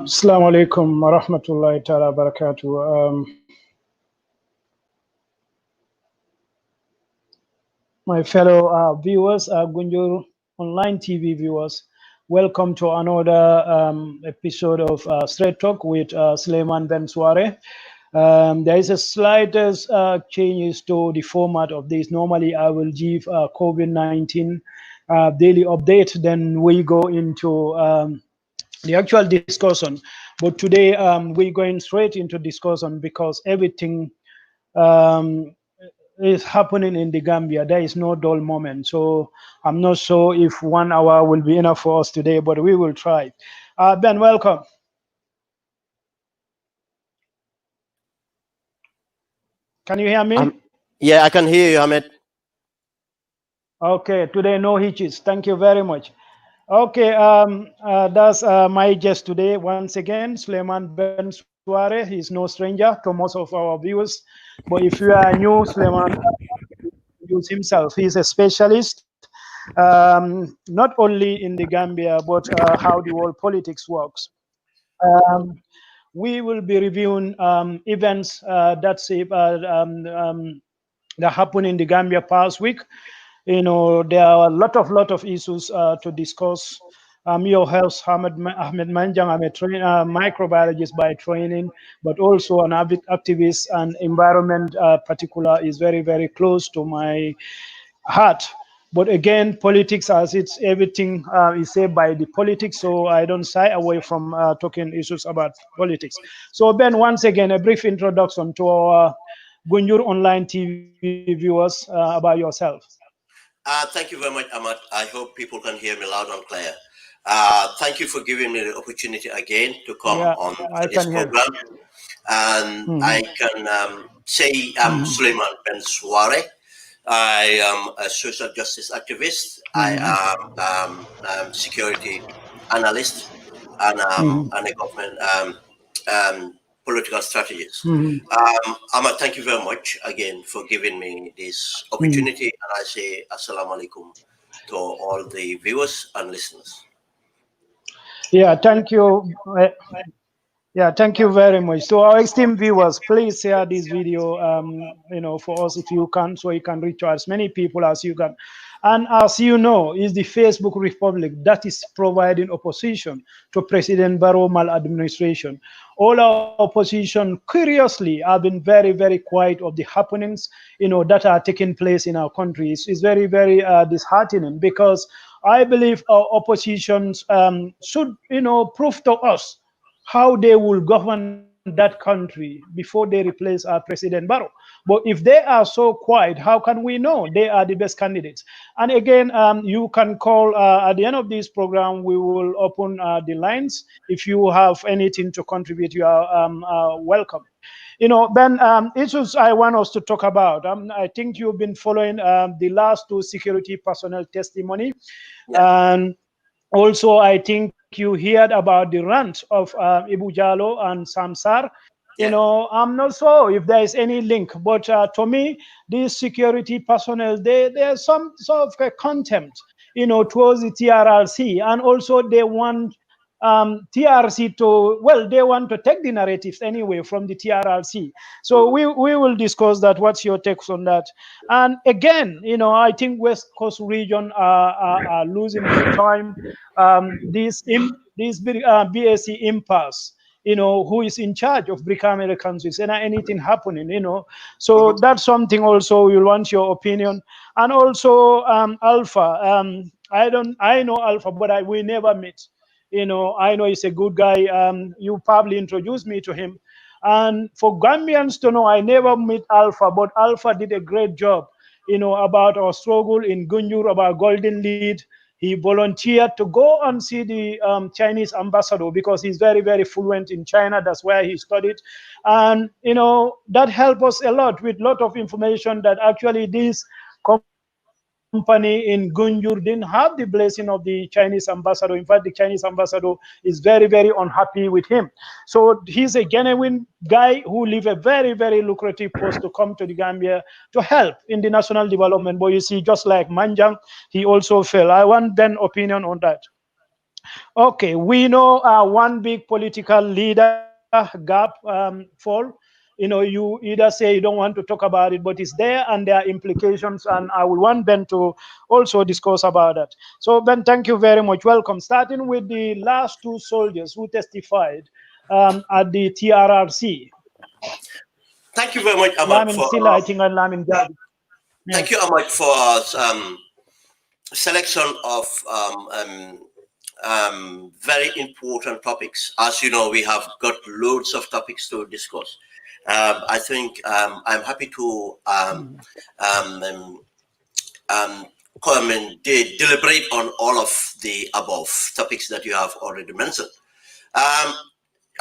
Assalamu alaikum wa rahmatullahi ta'ala barakatuh. My fellow viewers, Gunjur Online TV viewers, welcome to another episode of Straight Talk with Sulayman Ben Suwareh. There is a slightest changes to the format of this. Normally, I will give COVID-19 daily update, then we go into the actual discussion. But today we're going straight into discussion because everything is happening in the Gambia. There is no dull moment. So I'm not sure if 1 hour will be enough for us today, but we will try. Ben, welcome. Can you hear me? Yeah, I can hear you, Ahmed. Okay, today no hitches. Thank you very much. Okay, that's my guest today. Once again, Sulayman Ben Suwareh. He's no stranger to most of our viewers. But if you are new, Sulayman introduce himself. He's a specialist, not only in the Gambia, but how the world politics works. We will be reviewing events that happened in the Gambia past week. You know, there are a lot of issues to discuss. Your host, Ahmed Manjang. I'm a microbiologist by training, but also an avid activist, and environment particular is very, very close to my heart. But again, politics, as it's everything is said by the politics, so I don't shy away from talking issues about politics. So Ben, once again, a brief introduction to our Gunjur Online TV viewers about yourself. Thank you very much, Ahmad. I hope people can hear me loud and clear. Thank you for giving me the opportunity again to come on this program. And I can say I'm Sulayman Ben Suwareh. I am a social justice activist. I am security analyst, and a government political strategist. Ahmad, thank you very much again for giving me this opportunity, and I say assalamu alaikum to all the viewers and listeners. Yeah, thank you. Yeah, thank you very much. So our esteemed viewers, please share this video, you know, for us if you can, so you can reach as many people as you can. And as you know, is the Facebook Republic that is providing opposition to President Barrow maladministration. All our opposition, curiously, have been very, very quiet of the happenings, you know, that are taking place in our country. It's very, very disheartening, because I believe our oppositions should, you know, prove to us how they will govern that country before they replace our President Barrow. But if they are so quiet, how can we know they are the best candidates? And again, you can call at the end of this program. We will open the lines. If you have anything to contribute, you are welcome. You know, Ben, issues I want us to talk about. I think you've been following the last two security personnel testimony. Yeah. And also, I think you heard about the rant of Ibu Jalo and Samsar. You know, I'm not sure if there is any link, but to me, these security personnel, there's some sort of a contempt, you know, towards the TRRC, and also they want TRC to, well, they want to take the narratives anyway from the TRRC. So we will discuss that. What's your takes on that? And again, you know, I think West Coast region are losing time. This BSC impasse, you know, who is in charge of Brick-American countries, and anything happening, you know. So that's something also you'll want your opinion. And also Alpha, I know Alpha, but we never met. I know he's a good guy. You probably introduced me to him. And for Gambians to know, I never met Alpha, but Alpha did a great job, about our struggle in Gunjur, about Golden Lead. He volunteered to go and see the Chinese ambassador because he's very, very fluent in China. That's where he studied. And, that helped us a lot with a lot of information that actually this company in Gunjur didn't have the blessing of the Chinese ambassador. In fact, the Chinese ambassador is very, very unhappy with him. So he's a genuine guy who leave a very, very lucrative post to come to the Gambia to help in the national development. But you see, just like Manjang, he also failed. I want Ben's opinion on that. Okay, we know one big political leader gap fall. You either say you don't want to talk about it, but it's there and there are implications, and I will want Ben to also discuss about that. So Ben, thank you very much. Welcome. Starting with the last two soldiers who testified at the TRRC. Thank you very much, Ahmed. Lamin Silla, I think, and Lamin Gabi. Thank you, Ahmed, for selection of very important topics. As you know, we have got loads of topics to discuss. I think I'm happy to come and deliberate on all of the above topics that you have already mentioned.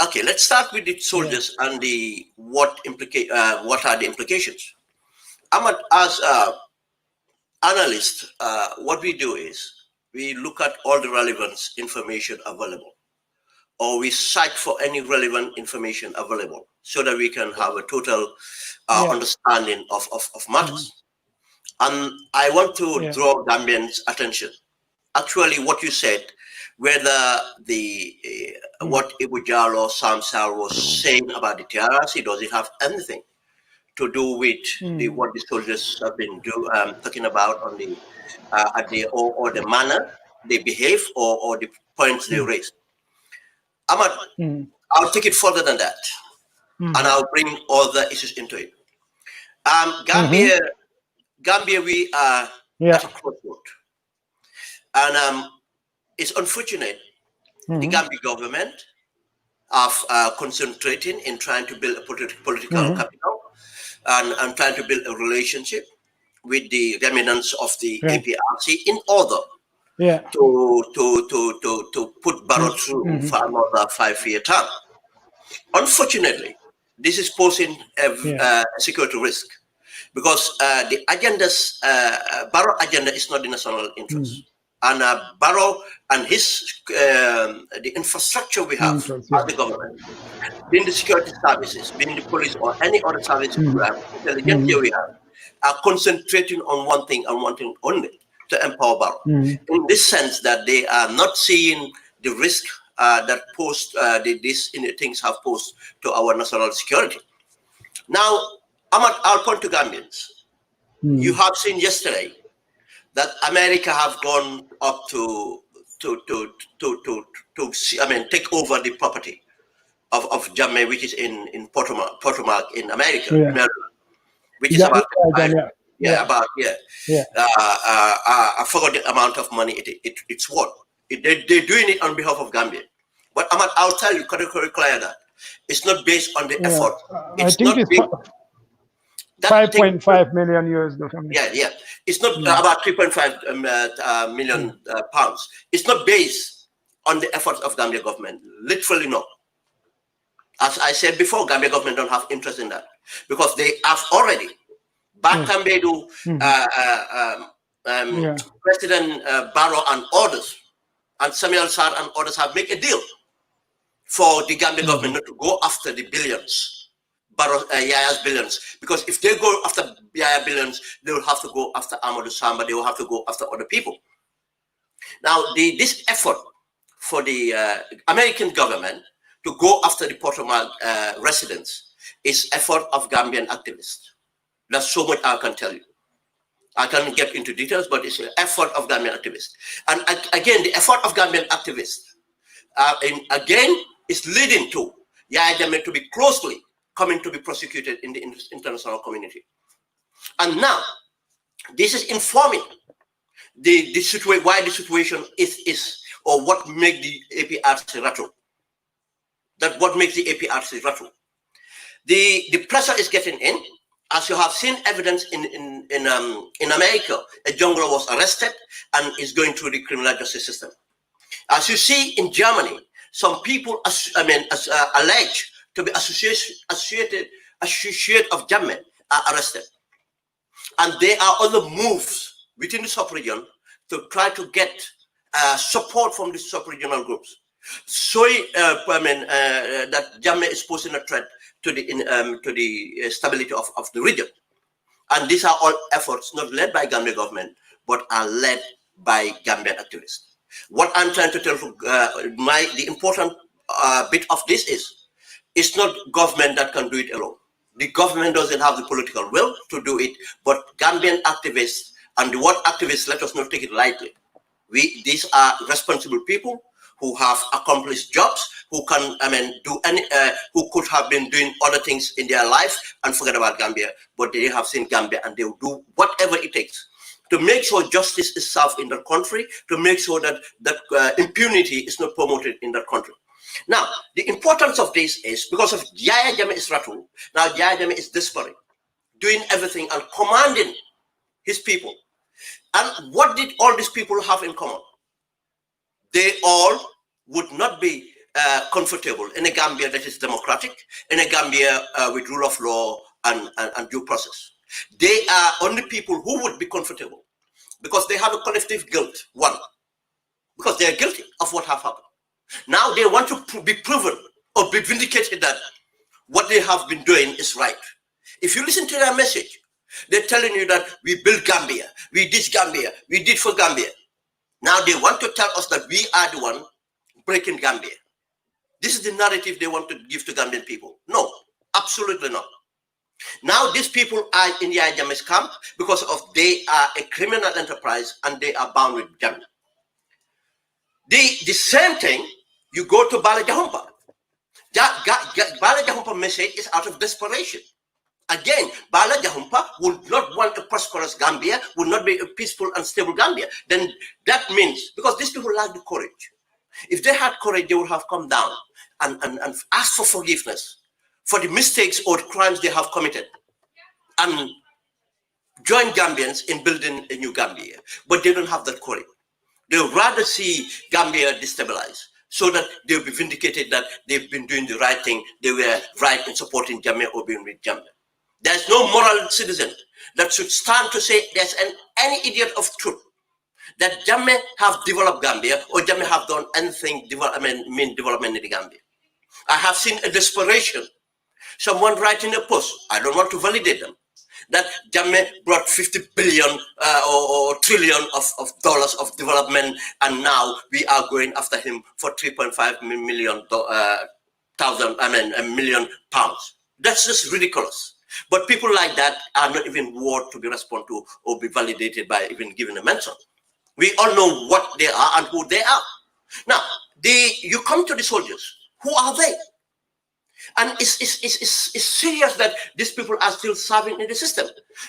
Okay, let's start with the soldiers and the what are the implications. Ahmed, as analyst, what we do is we look at all the relevant information available, or we search for any relevant information available so that we can have a total understanding of matters. And I want to draw Gambians' attention. Actually, what you said, whether the what Ibu Jalo, Sam Sal was saying about the TRRC, does it have anything to do with what the soldiers have been talking about on the or the manner they behave or the points they raise? Ahmad, I'll take it further than that, and I'll bring other issues into it. Gambia, we are at a crossroad, and it's unfortunate the Gambia government are concentrating in trying to build a political capital and trying to build a relationship with the dominance of the APRC in order to put Barrow through for another 5-year term. Unfortunately, this is posing a security risk because the agendas, Barrow agenda is not the national interest. And Barrow and his the infrastructure we have as the government, being the security services, being the police or any other service intelligence we have, are concentrating on one thing and one thing only, to empower Barrow. In this sense that they are not seeing the risk that these things have posed to our national security. Now, I'll point to Gambians. You have seen yesterday that America have gone up to take over the property of Jammeh, which is in Potomac in America, Maryland, which is about I forgot the amount of money it's worth. They're doing it on behalf of Gambia. But Ahmad, I'll tell you categorically clear that it's not based on the effort. It's not based. 5.5 million US dollars. It's not about 3.5 million pounds. It's not based on the efforts of Gambia government. Literally no. As I said before, Gambia government don't have interest in that because they have already. Bakambedu, President Barrow and others, and Samuel Sarr and others have made a deal for the Gambia government not to go after the billions. Yaya's billions, because if they go after Yaya billions, they will have to go after Amadou Samba, they will have to go after other people. Now, this effort for the American government to go after the Potomac residents is effort of Gambian activists. That's so much I can tell you. I can't get into details, but it's an effort of Gambian activists. And again, the effort of Gambian activists, is leading to Yaya Jammeh to be closely coming to be prosecuted in the international community. And now, this is informing why the situation is or what make the APRC rattle. That what makes the APRC rattle. The pressure is getting in. As you have seen evidence in America, a jungler was arrested and is going through the criminal justice system. As you see in Germany, some people, alleged to be associate of Jammeh are arrested. And there are other moves within the sub-region to try to get support from the sub-regional groups. So that Jammeh is posing a threat to the stability of the region. And these are all efforts not led by Gambia government, but are led by Gambian activists. What I'm trying to tell the important bit of this is, it's not government that can do it alone. The government doesn't have the political will to do it, but Gambian activists, and the word activists, let us not take it lightly. These are responsible people who have accomplished jobs, who can, do any, who could have been doing other things in their life and forget about Gambia, but they have seen Gambia and they will do whatever it takes to make sure justice is served in the country, to make sure that impunity is not promoted in the country. Now, the importance of this is because of Yahya Jammeh is rattled. Now, Yahya Jammeh is desperate, doing everything and commanding his people. And what did all these people have in common? They all would not be comfortable in a Gambia that is democratic, in a Gambia with rule of law and due process. They are only people who would be comfortable because they have a collective guilt, one, because they are guilty of what have happened. Now they want to be proven or be vindicated that what they have been doing is right. If you listen to their message, they're telling you that we built Gambia, we did for Gambia. Now they want to tell us that we are the one breaking Gambia. This is the narrative they want to give to Gambian people. No, absolutely not. Now these people are in Yahya Jammeh's camp because of they are a criminal enterprise and they are bound with Jammeh. The same thing, you go to Bala Jahumpa. Bala Jahumpa message is out of desperation. Again, Bala Jahumpa would not want a prosperous Gambia, would not be a peaceful and stable Gambia. Then that means, because these people lack the courage. If they had courage, they would have come down and asked for forgiveness for the mistakes or crimes they have committed and join Gambians in building a new Gambia. But they don't have that courage. They would rather see Gambia destabilized so that they'll be vindicated that they've been doing the right thing, they were right in supporting Jammeh or being with Jammeh. There's no moral citizen that should stand to say there's any idiot of truth that Jammeh have developed Gambia or Jammeh have done anything development in the Gambia. I have seen a desperation. Someone writing a post, I don't want to validate them, that Jammeh brought 50 billion or trillion of dollars of development, and now we are going after him for 3.5 million pounds. That's just ridiculous. But people like that are not even worth to be responded to or be validated by even giving a mention. We all know what they are and who they are. Now, you come to the soldiers. Who are they? And it's serious that these people are still serving in the system.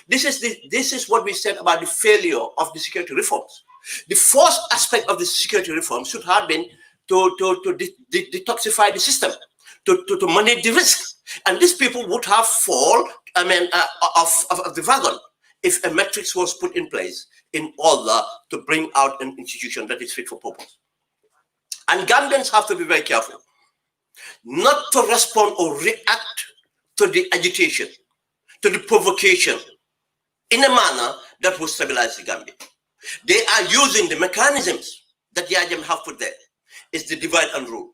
This is what we said about the failure of the security reforms. The first aspect of the security reform should have been to detoxify the system, to manage the risk. And these people would have fall, of the wagon if a matrix was put in place in order to bring out an institution that is fit for purpose. And Gambians have to be very careful not to respond or react to the agitation, to the provocation, in a manner that will stabilize the Gambia. They are using the mechanisms that the IGM have put there. It's the divide and rule.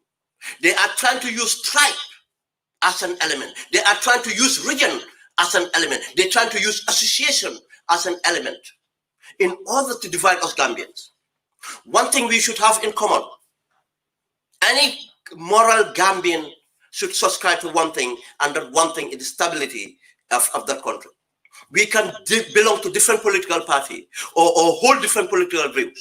They are trying to use tribe as an element. They are trying to use region as an element. They're trying to use association as an element in order to divide us Gambians. One thing we should have in common, any moral Gambian should subscribe to one thing, and that one thing is the stability of that country. We can belong to different political parties or hold different political views.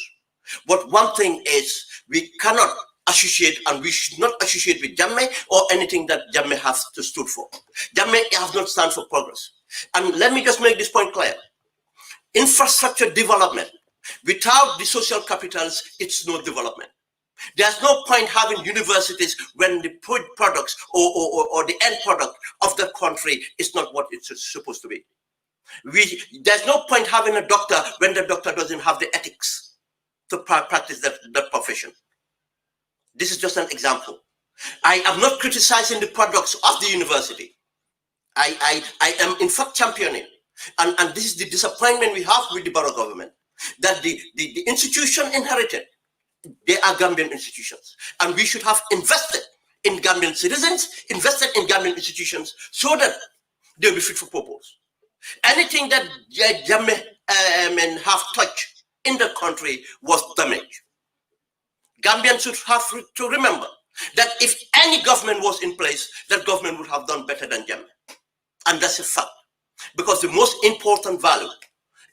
But one thing is, we cannot associate, and we should not associate with Jammeh or anything that Jammeh has to stood for. Jammeh has not stand for progress. And let me just make this point clear. Infrastructure development, without the social capitals, it's no development. There's no point having universities when the products or the end product of the country is not what it's supposed to be. There's no point having a doctor when the doctor doesn't have the ethics to practice that profession. This is just an example. I am not criticizing the products of the university. I am in fact championing, and this is the disappointment we have with the Barrow government, that the institution inherited, they are Gambian institutions, and we should have invested in Gambian citizens, invested in Gambian institutions, so that they'll be fit for purpose. Anything that Jammeh have touched in the country was damaged. Gambians should have to remember that if any government was in place, that government would have done better than Jammeh. And that's a fact. Because the most important value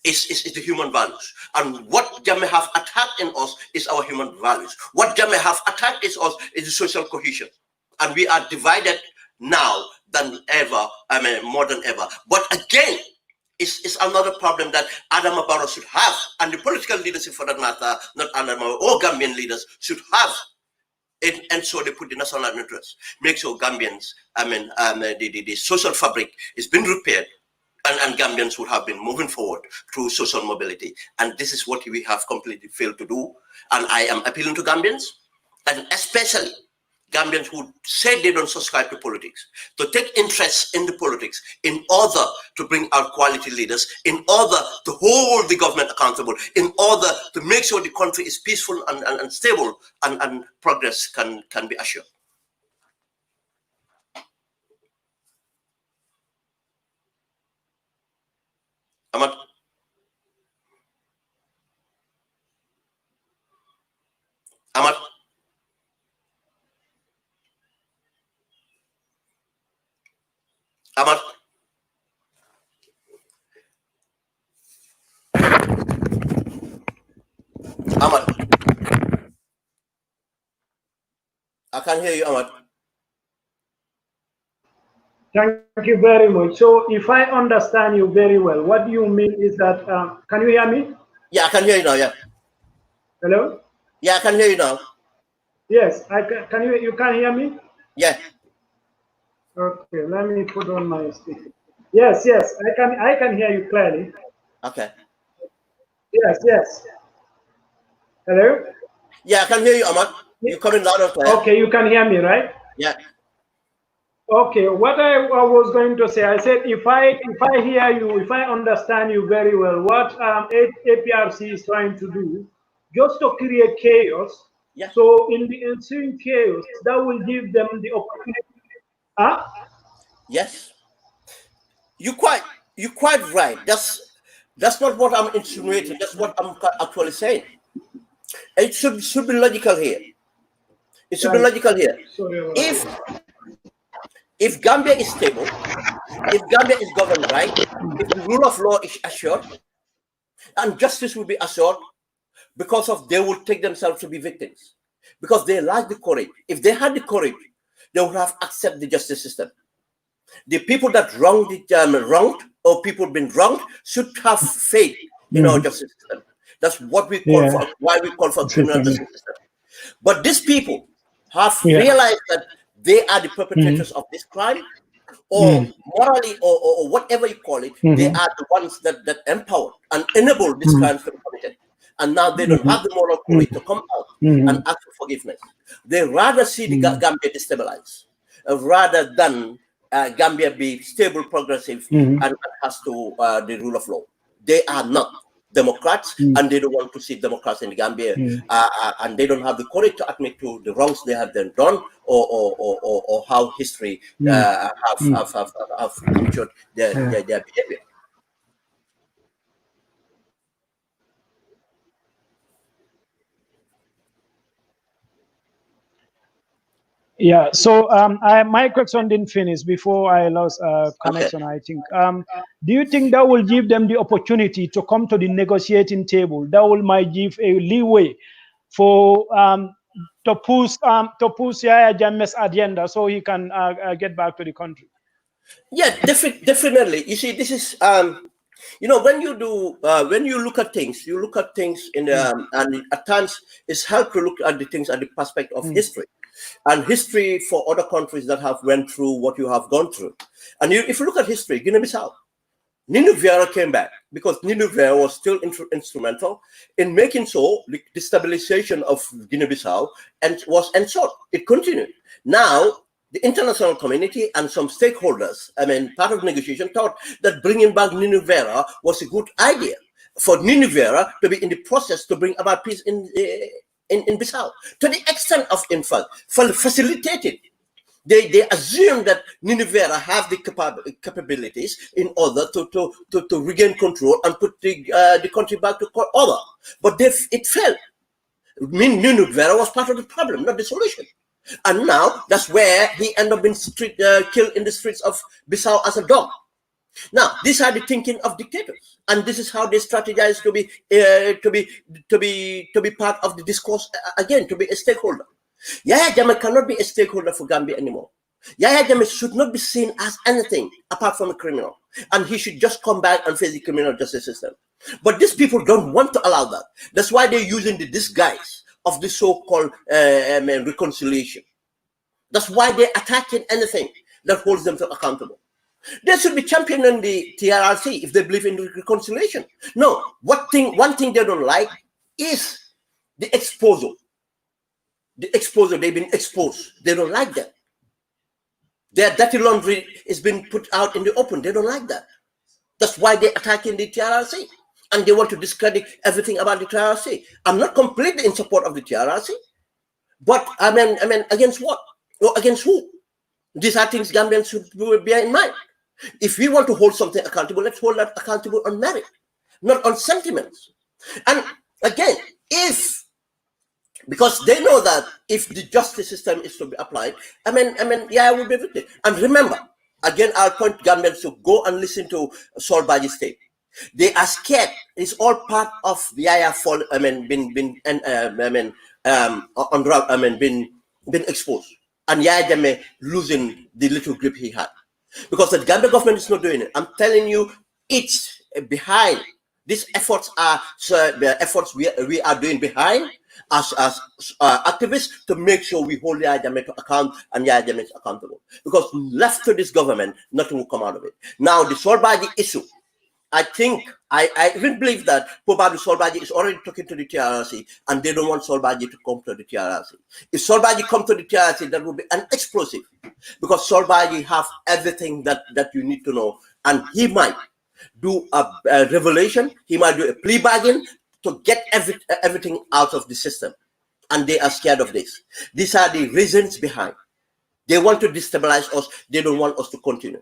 is the human values. And what Jammeh have attacked in us is our human values. What Jammeh have attacked is us is the social cohesion. And we are divided now than ever, more than ever. But again, it's another problem that Adama Barrow should have, and the political leadership for that matter, not Adama or Gambian leaders, should have. And so they put the national interest, make sure Gambians, the social fabric is being repaired, and Gambians would have been moving forward through social mobility. And this is what we have completely failed to do. And I am appealing to Gambians, and especially Gambians who say they don't subscribe to politics, to take interest in the politics in order to bring out quality leaders, in order to hold the government accountable, in order to make sure the country is peaceful and stable, and progress can be assured. Ahmad? Ahmad? Ahmad? Ahmad? I can't hear you, Ahmad. Thank you very much. So if I understand you very well, what you mean is that, can you hear me? Yeah, I can hear you now, yeah. Hello? Yeah, I can hear you now. Yes, you can hear me? Yeah. Okay, let me put on my speaker. Yes, I can hear you clearly. Okay. Yes. Hello? Yeah, I can hear you, Ahmad. You're coming loud and clear. Okay, you can hear me, right? Yeah. Okay, what I was going to say, I said if I hear you, if I understand you very well, what APRC is trying to do, just to create chaos. Yeah. So in the ensuing chaos, that will give them the opportunity. Huh? Yes. You're quite right. That's not what I'm insinuating. That's what I'm actually saying. It should be logical here. It should be logical here. If Gambia is stable, if Gambia is governed right, if the rule of law is assured, and justice will be assured, because of they will take themselves to be victims, because they lack the courage. If they had the courage, they would have accepted the justice system. The people that wronged or people been wronged should have faith in our justice system. That's what we call for. Why we call for criminal justice system. But these people have realized that they are the perpetrators of this crime, or morally, or whatever you call it. They are the ones that empower and enable these crimes to be committed. And now they don't have the moral courage to come out and ask for forgiveness. They rather see the Gambia destabilize, rather than Gambia be stable, progressive, and has to the rule of law. They are not Democrats, and they don't want to see Democrats in the Gambia, and they don't have the courage to admit to the wrongs they have done, or how history have captured their behavior. Yeah, so my question didn't finish before I lost connection, okay. I think. Do you think that will give them the opportunity to come to the negotiating table? That will might give a leeway for to push Yahya Jammeh's agenda so he can get back to the country? Yeah, definitely. You see, this is You know, when you do, when you look at things, you look at things in and at times it's helpful to look at the things at the perspective of history, and history for other countries that have went through what you have gone through. And if you look at history, Guinea-Bissau, Nino Vieira came back because Nino Vieira was still instrumental in making so the destabilization of Guinea-Bissau and was ensured. It continued. Now, the international community and some stakeholders, I mean, part of the negotiation, thought that bringing back Nino Vieira was a good idea for Nino Vieira to be in the process to bring about peace in Bissau. To the extent of, in fact, facilitated. They assume that Nineveh have the capabilities in order to regain control and put the country back to order. But it failed. Nineveh was part of the problem, not the solution. And now that's where he ended up being killed in the streets of Bissau as a dog. Now, these are the thinking of dictators, and this is how they strategize to be part of the discourse again, to be a stakeholder. Yahya Jammeh cannot be a stakeholder for Gambia anymore. Yahya Jammeh should not be seen as anything apart from a criminal, and he should just come back and face the criminal justice system. But these people don't want to allow that. That's why they're using the disguise of the so-called reconciliation. That's why they're attacking anything that holds them accountable. They should be championing the TRRC if they believe in reconciliation. No, one thing they don't like is the exposure. The exposure, they've been exposed. They don't like that. Their dirty laundry is being put out in the open. They don't like that. That's why they're attacking the TRRC. And they want to discredit everything about the TRRC. I'm not completely in support of the TRRC. But I mean, against what? Or against who? These are things Gambians should bear in mind. If we want to hold something accountable, let's hold that accountable on merit, not on sentiments. And again, because they know that if the justice system is to be applied, yeah, I will be victim. And remember, again, I'll point Gambians to go and listen to Sol Baji's tape. They are scared. It's all part of the Yaya fall. Been exposed, and Yaya Jammeh losing the little grip he had, because the Gambia government is not doing it. I'm telling you, it's behind. These efforts are the efforts we are doing behind as activists to make sure we hold Yaya Jammeh to account and Yaya Jammeh is accountable. Because left to this government, nothing will come out of it. Now, the Sol Baji issue, I think, I even believe that probably Sol Baji is already talking to the TRRC and they don't want Sol Baji to come to the TRRC. If Sol Baji come to the TRRC, that will be an explosive, because Sol Baji have everything that you need to know, and he might do a revelation, he might do a plea bargain to get everything out of the system, and they are scared of this. These are the reasons behind. They want to destabilize us. They don't want us to continue.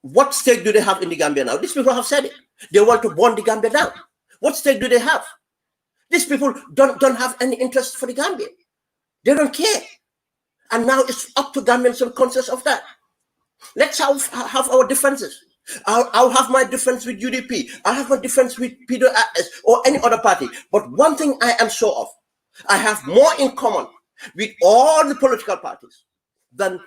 What stake do they have in the Gambia now? These people have said it. They want to burn the Gambia down. What stake do they have? These people don't have any interest for the Gambia. They don't care. And now it's up to Gambians to be conscious of that. Let's have our differences. I'll have my difference with UDP. I'll have my difference with PDS or any other party. But one thing I am sure of, I have more in common with all the political parties than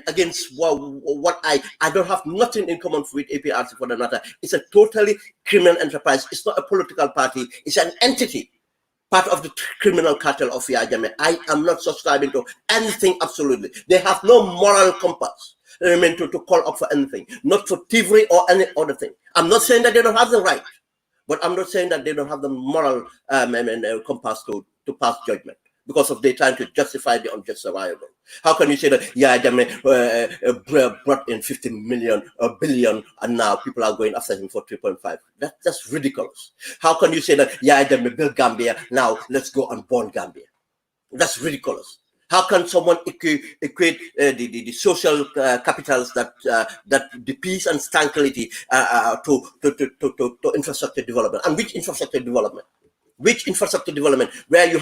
against what I don't have nothing in common with APRC for the matter. It's a totally criminal enterprise. It's not a political party. It's an entity, part of the criminal cartel of Yahya Jammeh. I am not subscribing to anything absolutely. They have no moral compass to call up for anything, not for thievery or any other thing. I'm not saying that they don't have the right, but I'm not saying that they don't have the moral compass to pass judgment, because of they trying to justify the unjust survival. How can you say that Yahya Jammeh brought in 50 million or billion and now people are going after him for 3.5? That's ridiculous. How can you say that Yahya Jammeh built Gambia, now let's go and burn Gambia? That's ridiculous. How can someone equate the social capitals that the peace and tranquility to infrastructure development? And which infrastructure development? Which infrastructure development where you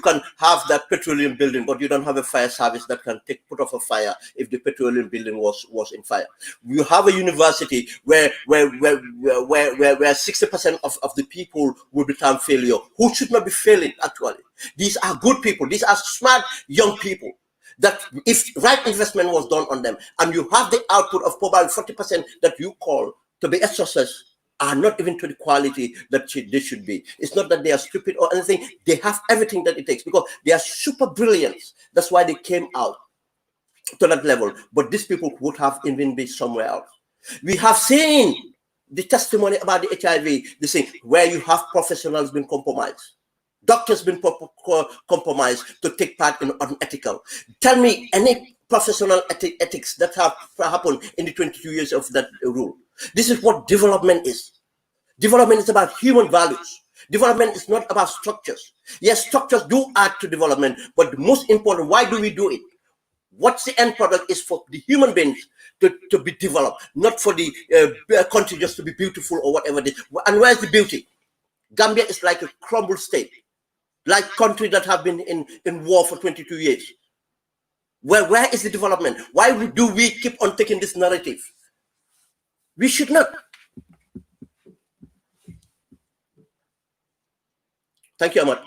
can have that petroleum building, but you don't have a fire service that can put off a fire if the petroleum building was in fire. You have a university where 60% of the people will become failure, who should not be failing actually. These are good people. These are smart young people that if right investment was done on them, and you have the output of probably 40% that you call to be a success are not even to the quality that they should be. It's not that they are stupid or anything. They have everything that it takes because they are super brilliant. That's why they came out to that level. But these people would have even been somewhere else. We have seen the testimony about the HIV, the thing where you have professionals been compromised. Doctors been compromised to take part in unethical. Tell me any professional ethics that have happened in the 22 years of that rule. This is what development is. Development is about human values. Development is not about structures. Yes, structures do add to development, but the most important, why do we do it? What's the end product is for the human beings to be developed, not for the country just to be beautiful or whatever it is. And where's the beauty? Gambia is like a crumbled state, like countries that have been in war for 22 years. Where is the development? Why do we keep on taking this narrative? We should not. Thank you, Ahmad.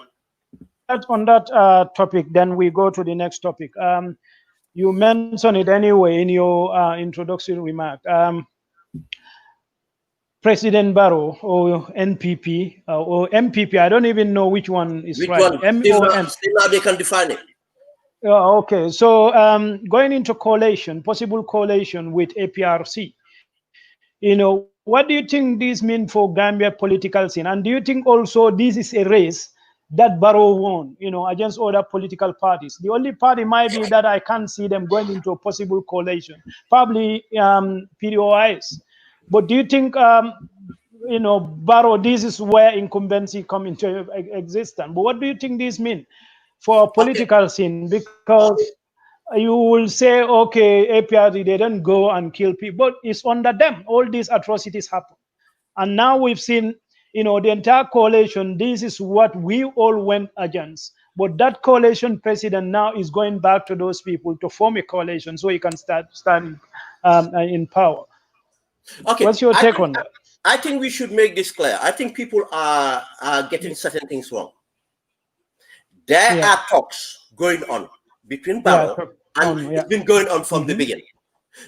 On that topic, then we go to the next topic. You mentioned it anyway in your introductory remark. President Barrow or NPP or MPP, I don't even know which one is right. Still now they can define it. Okay, so going into coalition, possible coalition with APRC, what do you think this means for Gambia political scene? And do you think also this is a race that Barrow won, against other political parties? The only party might be that I can't see them going into a possible coalition, probably PDOIS. But do you think, Barrow, this is where incumbency come into existence? But what do you think this means for a political scene? Because you will say, okay, APRC, they don't go and kill people, but it's under them. All these atrocities happen. And now we've seen, the entire coalition, this is what we all went against. But that coalition president now is going back to those people to form a coalition so he can stand in power. Okay. What's your take on that? I think we should make this clear. I think people are getting certain things wrong. There are talks going on between Barrow and it's been going on from the beginning.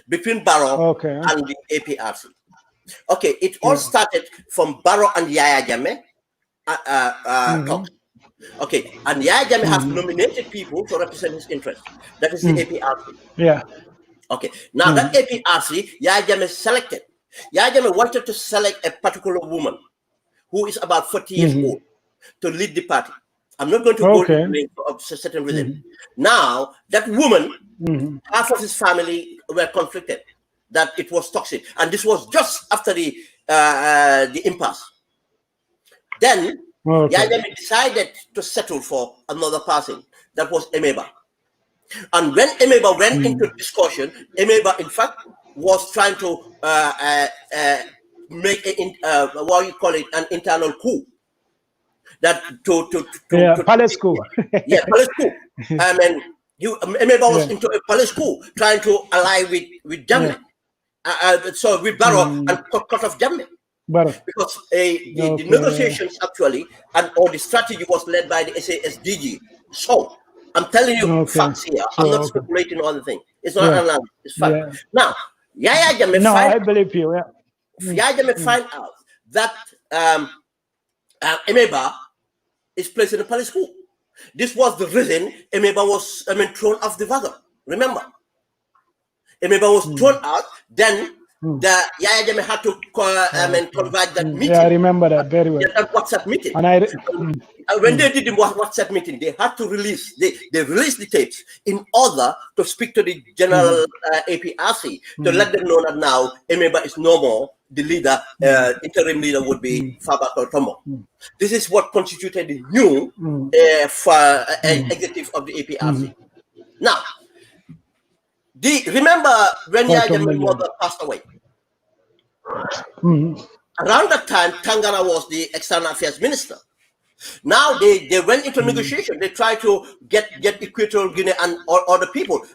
Between Barrow and the APRC. Okay, it all started from Barrow and Yaya Jammeh talks. Okay, and Yaya Jammeh has nominated people to represent his interests. That is the APRC. Yeah. Okay, now that APRC, Yaya Jammeh selected. Yaya Jammeh wanted to select a particular woman who is about 40 years old to lead the party. I'm not going to go into the name of a certain reason. Now, that woman, half of his family were conflicted that it was toxic. And this was just after the impasse. Then, Yaya Jammeh decided to settle for another person. That was Emeba. And when Emeba went into discussion, Emeba, in fact, was trying to make what you call it, an internal coup. That palace coup. Palace coup. Emeba was into a palace coup, trying to ally with Jammeh. So with Barrow and cut off Jammeh. Because the negotiations actually or the strategy was led by the SASDG. So I'm telling you facts here. I'm not speculating on the thing. It's not an analysis. It's fact. Now, Yaya Jammeh I believe you. Yaya Jammeh find out that Emeba is placed in a palace coup. This was the reason Emeba was thrown off the wagon. Remember, Emeba was thrown out. Then the Yaya Jammeh had to convert that meeting. Yeah, I remember that very well. That WhatsApp meeting. And when they did the WhatsApp meeting, they had to release. They released the tapes in order to speak to the general APRC to let them know that now Emeba is no more the leader. Interim leader would be Fabakary Tombong. This is what constituted the new executive of the APRC. Now, remember when Yaya Jammeh's mother passed away? Around that time, Tangara was the external affairs minister. Now they went into negotiation. They tried to get Equatorial Guinea and all the people.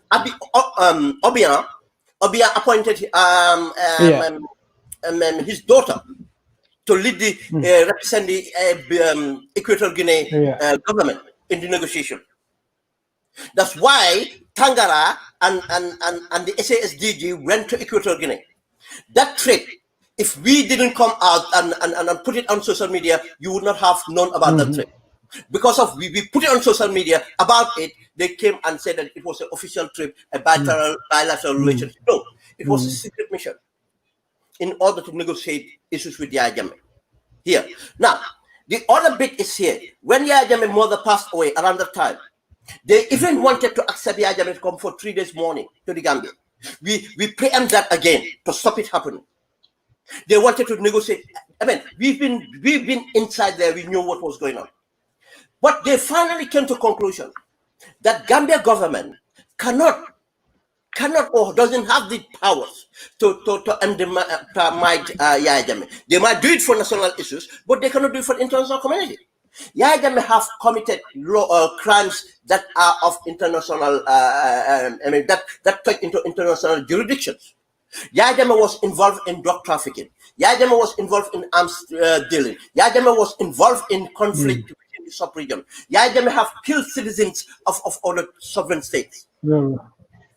Obia appointed his daughter to lead represent the Equatorial Guinea government in the negotiation. That's why Tangara and the SASDG went to Equatorial Guinea. That trip If we didn't come out and put it on social media, you would not have known about that trip. Because of we put it on social media about it, they came and said that it was an official trip, a bilateral relationship. No, it was a secret mission in order to negotiate issues with Yahya Jammeh. Here. Now, the other bit is here. When Yahya Jammeh's mother passed away around that time, they even wanted to accept Yahya Jammeh to come for 3 days mourning to the Gambia. We preempt that again to stop it happening. They wanted to negotiate. I mean, we've been inside there. We knew what was going on, but they finally came to conclusion that Gambia government cannot or doesn't have the powers to undermine Yahya Jammeh. They might do it for national issues, but they cannot do it for the international community. Yahya Jammeh have committed crimes that are of international, that touch into international jurisdictions. Yahya Jammeh was involved in drug trafficking. Yahya Jammeh was involved in arms dealing. Yahya Jammeh was involved in conflict within the sub-region. Yahya Jammeh have killed citizens of other sovereign states.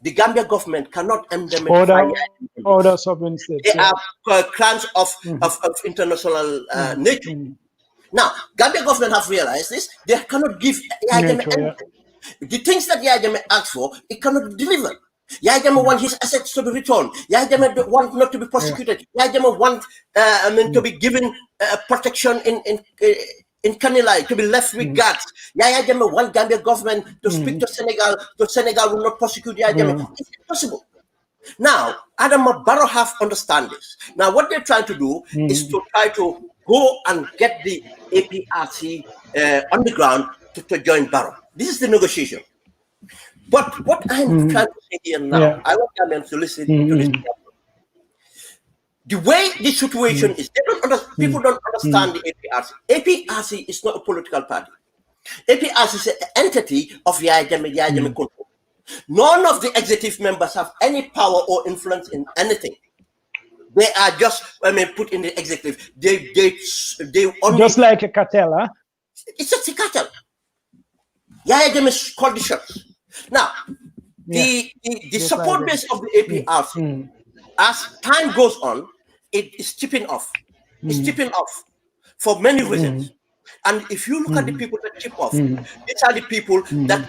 The Gambia government cannot indemnify other sovereign states. They are crimes of international nature. Now, Gambia government have realized this. They cannot give Yahya Jammeh anything. The things that Yahya Jammeh asks for, it cannot deliver. Yahya Jammeh wants his assets to be returned. Yahya Jammeh wants not to be prosecuted. Yahya Jammeh wants to be given protection in Kanilai, to be left with guards. Yahya Jammeh wants Gambia government to speak to Senegal, so Senegal will not prosecute Yahya Jammeh. It's impossible. Now, Adam Barrow have understand this. Now, what they're trying to do is to try to go and get the APRC on the ground to join Barrow. This is the negotiation. But what I'm trying to say here now, I want Gambians to listen to this. The way the situation is, people don't understand the APRC. APRC is not a political party. APRC is an entity of Yahya Jammeh control. None of the executive members have any power or influence in anything. They are just, put in the executive. They only, just like a cartel, huh? It's just a cartel. Yahya Jammeh called the shots. Now, the support base of the APRC, as time goes on, it is chipping off. It's chipping off for many reasons. And if you look at the people that chip off, these are the people that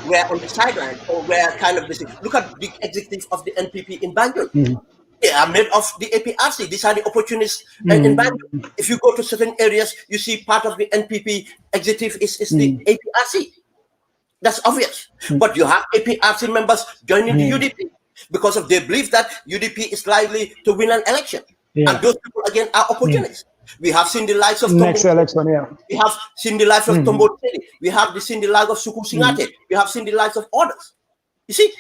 were on the sideline or were kind of busy. Look at the executive of the NPP in Banjul. They are made of the APRC. These are the opportunists in Banjul. If you go to certain areas, you see part of the NPP executive is the APRC. That's obvious. But you have APRC members joining the UDP because of their belief that UDP is likely to win an election. And those people, again, are opportunists. We have seen the likes of next election, We have seen the likes of Tombo Tedi. We have seen the likes of Suku Singate. We have seen the likes of others. You see,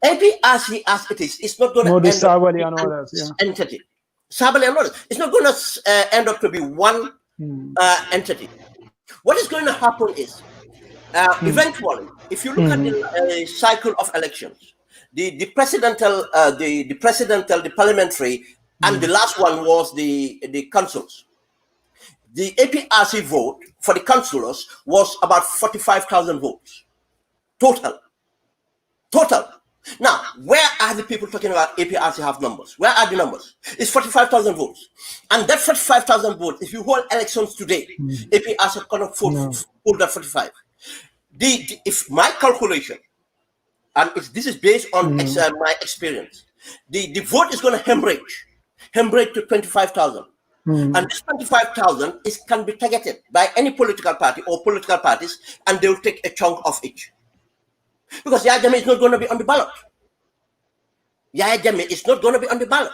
APRC as it is, it's not going to end up to be entity. Sabali and others. It's not going to end up to be one entity. What is going to happen is, eventually, if you look at the cycle of elections, the presidential, the parliamentary, and the last one was the councils. The APRC vote for the councillors was about 45,000 votes. Total. Now, where are the people talking about APRC have numbers? Where are the numbers? It's 45,000 votes. And that 45,000 votes, if you hold elections today, APRC cannot hold that 45. If my calculation, and this is based on my experience, the vote is going to hemorrhage to 25,000. And this 25,000 can be targeted by any political party or political parties, and they will take a chunk of each. Because Yahya Jammeh is not going to be on the ballot. Yahya Jammeh is not going to be on the ballot.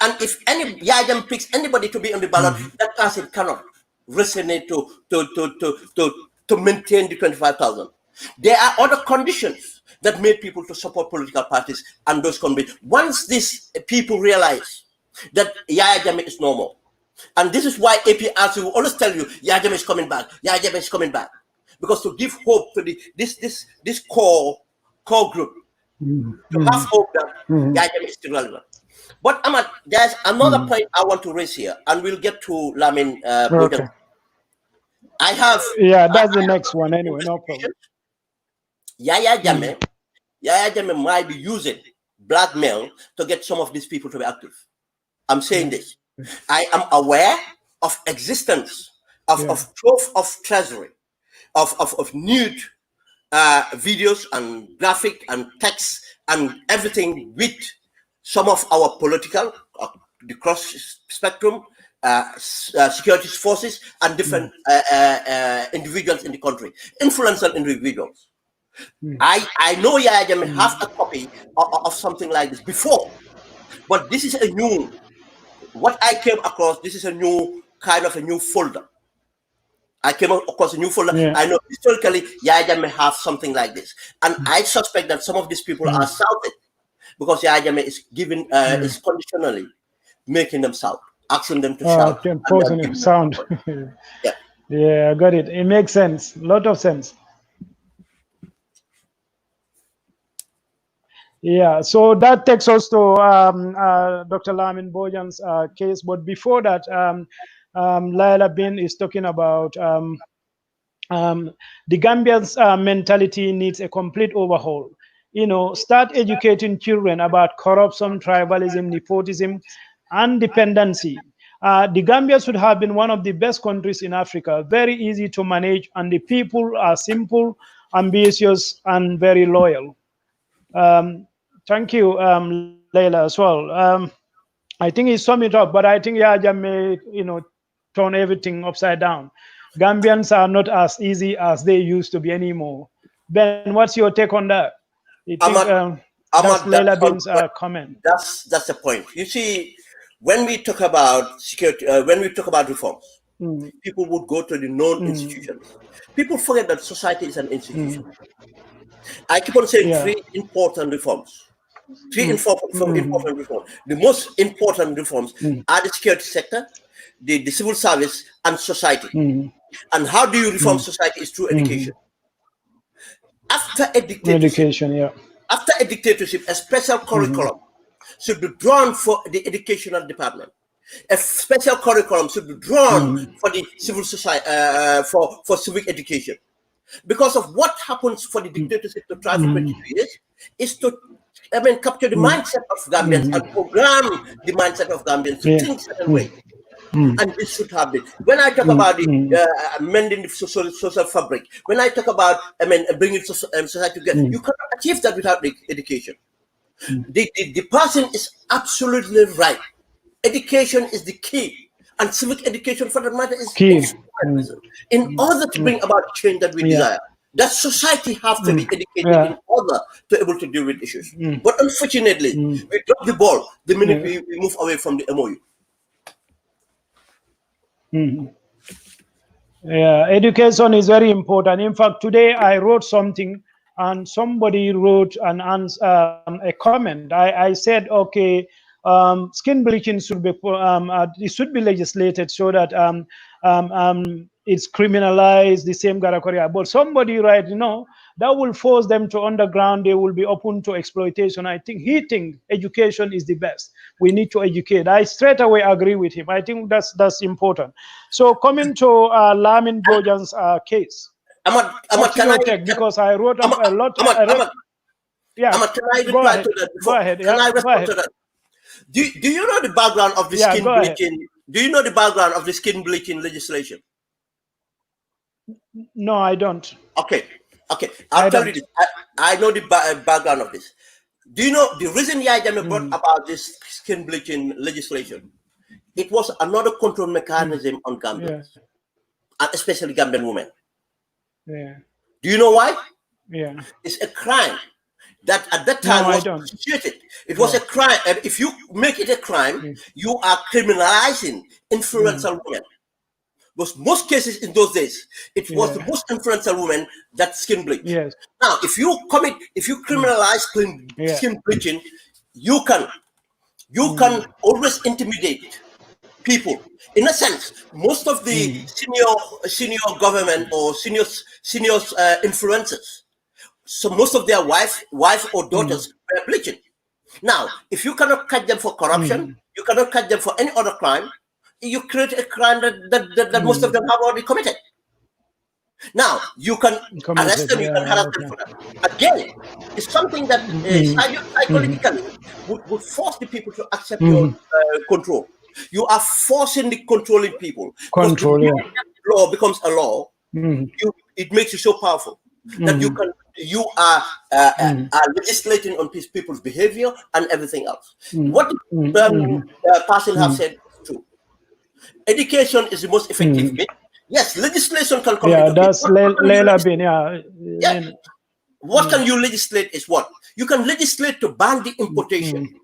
And if Yahya Jammeh picks anybody to be on the ballot, that person cannot resonate to maintain the 25,000. There are other conditions that made people to support political parties, and those can be once these people realize that Yahya Jammeh is normal, and this is why APRC will always tell you Yahya Jammeh is coming back. Yahya Jammeh is coming back, because to give hope to this core group, to have hope that Yahya Jammeh is still relevant. But Ahmad, there's another point I want to raise here, and we'll get to Lamin. I have that's the next one anyway. No problem. Yahya Jammeh might be using blackmail to get some of these people to be active. I'm saying this. I am aware of existence of proof of treasury, of nude videos and graphic and text and everything with some of our political, the cross spectrum, security forces and different individuals in the country, influential individuals. I know Yaya Jammeh have a copy of something like this before, but this is a new, what I came across, this is a new kind of a new folder. I came across a new folder. I know historically Yaya Jammeh have something like this. And I suspect that some of these people are shouted because Yaya Jammeh is giving, is conditionally making them shout, asking them to shout. Positive sound. Yeah, I got it. It makes sense. A lot of sense. Yeah, so that takes us to Dr. Lamin Bojan's case. But before that, Laila Bin is talking about the Gambian's mentality needs a complete overhaul. Start educating children about corruption, tribalism, nepotism, and dependency. The Gambia should have been one of the best countries in Africa, very easy to manage, and the people are simple, ambitious, and very loyal. Thank you, Leila, as well. I think he summed it up, but I think Yaya may, turn everything upside down. Gambians are not as easy as they used to be anymore. Ben, what's your take on that? That's Leila Bin's comment. That's the point. You see, when we talk about security, when we talk about reforms, people would go to the known institutions. People forget that society is an institution. I keep on saying three important reforms. Three important reforms. The most important reforms are the security sector, the civil service, and society. And how do you reform society is through education. After a dictatorship, after a dictatorship, a special curriculum should be drawn for the educational department. A special curriculum should be drawn for the civil society, for civic education. Because of what happens for the dictatorship to try for 22 years is to, capture the mindset of Gambians and program the mindset of Gambians to think certain way. And this should have been. When I talk about the mending the social fabric, when I talk about bringing society together, you cannot achieve that without the education. The person is absolutely right. Education is the key, and civic education, for that matter, is key. In order to bring about change that we desire. That society have to be educated in order to be able to deal with issues. But unfortunately, we drop the ball the minute we move away from the MOU. Yeah, education is very important. In fact, today I wrote something and somebody wrote a comment. I said, okay, skin bleaching should be it should be legislated so that it's criminalized, the same Garakoria. But somebody that will force them to underground. They will be open to exploitation. I think he thinks education is the best. We need to educate. I straight away agree with him. I think that's important. So coming to Lamin Bojan's case. Because I wrote a lot. Yeah. Can I reply to that before? Go ahead. Can I respond to that? Do you know the background of the skin bleaching? Do you know the background of the skin bleaching legislation? No, I don't. Okay. I'll tell you this. I know the background of this. Do you know the reason Yaya Jammeh brought about this skin bleaching legislation? It was another control mechanism on Gambians, and especially Gambian women. Yeah. Do you know why? Yeah. It's a crime that at that time was associated. It was a crime, and if you make it a crime, you are criminalizing influential women. Because most cases in those days, it was the most influential women that skin bleach. Yes. Now, if you criminalize skin bleaching, you can always intimidate people. In a sense, most of the senior government or senior influencers, so most of their wife or daughters were bleaching. Now, if you cannot catch them for corruption, you cannot catch them for any other crime, you create a crime that most of them have already committed. Now you can arrest them, you can harass them for that. Again, it's something that psychologically would force the people to accept your control. You are forcing the controlling people. Control, because the law becomes a law. It makes you so powerful that you are legislating on people's behavior and everything else. What Pasil have said is true. Education is the most effective means. Yes, legislation can come into that's Leila bin, What can you legislate is what? You can legislate to ban the importation,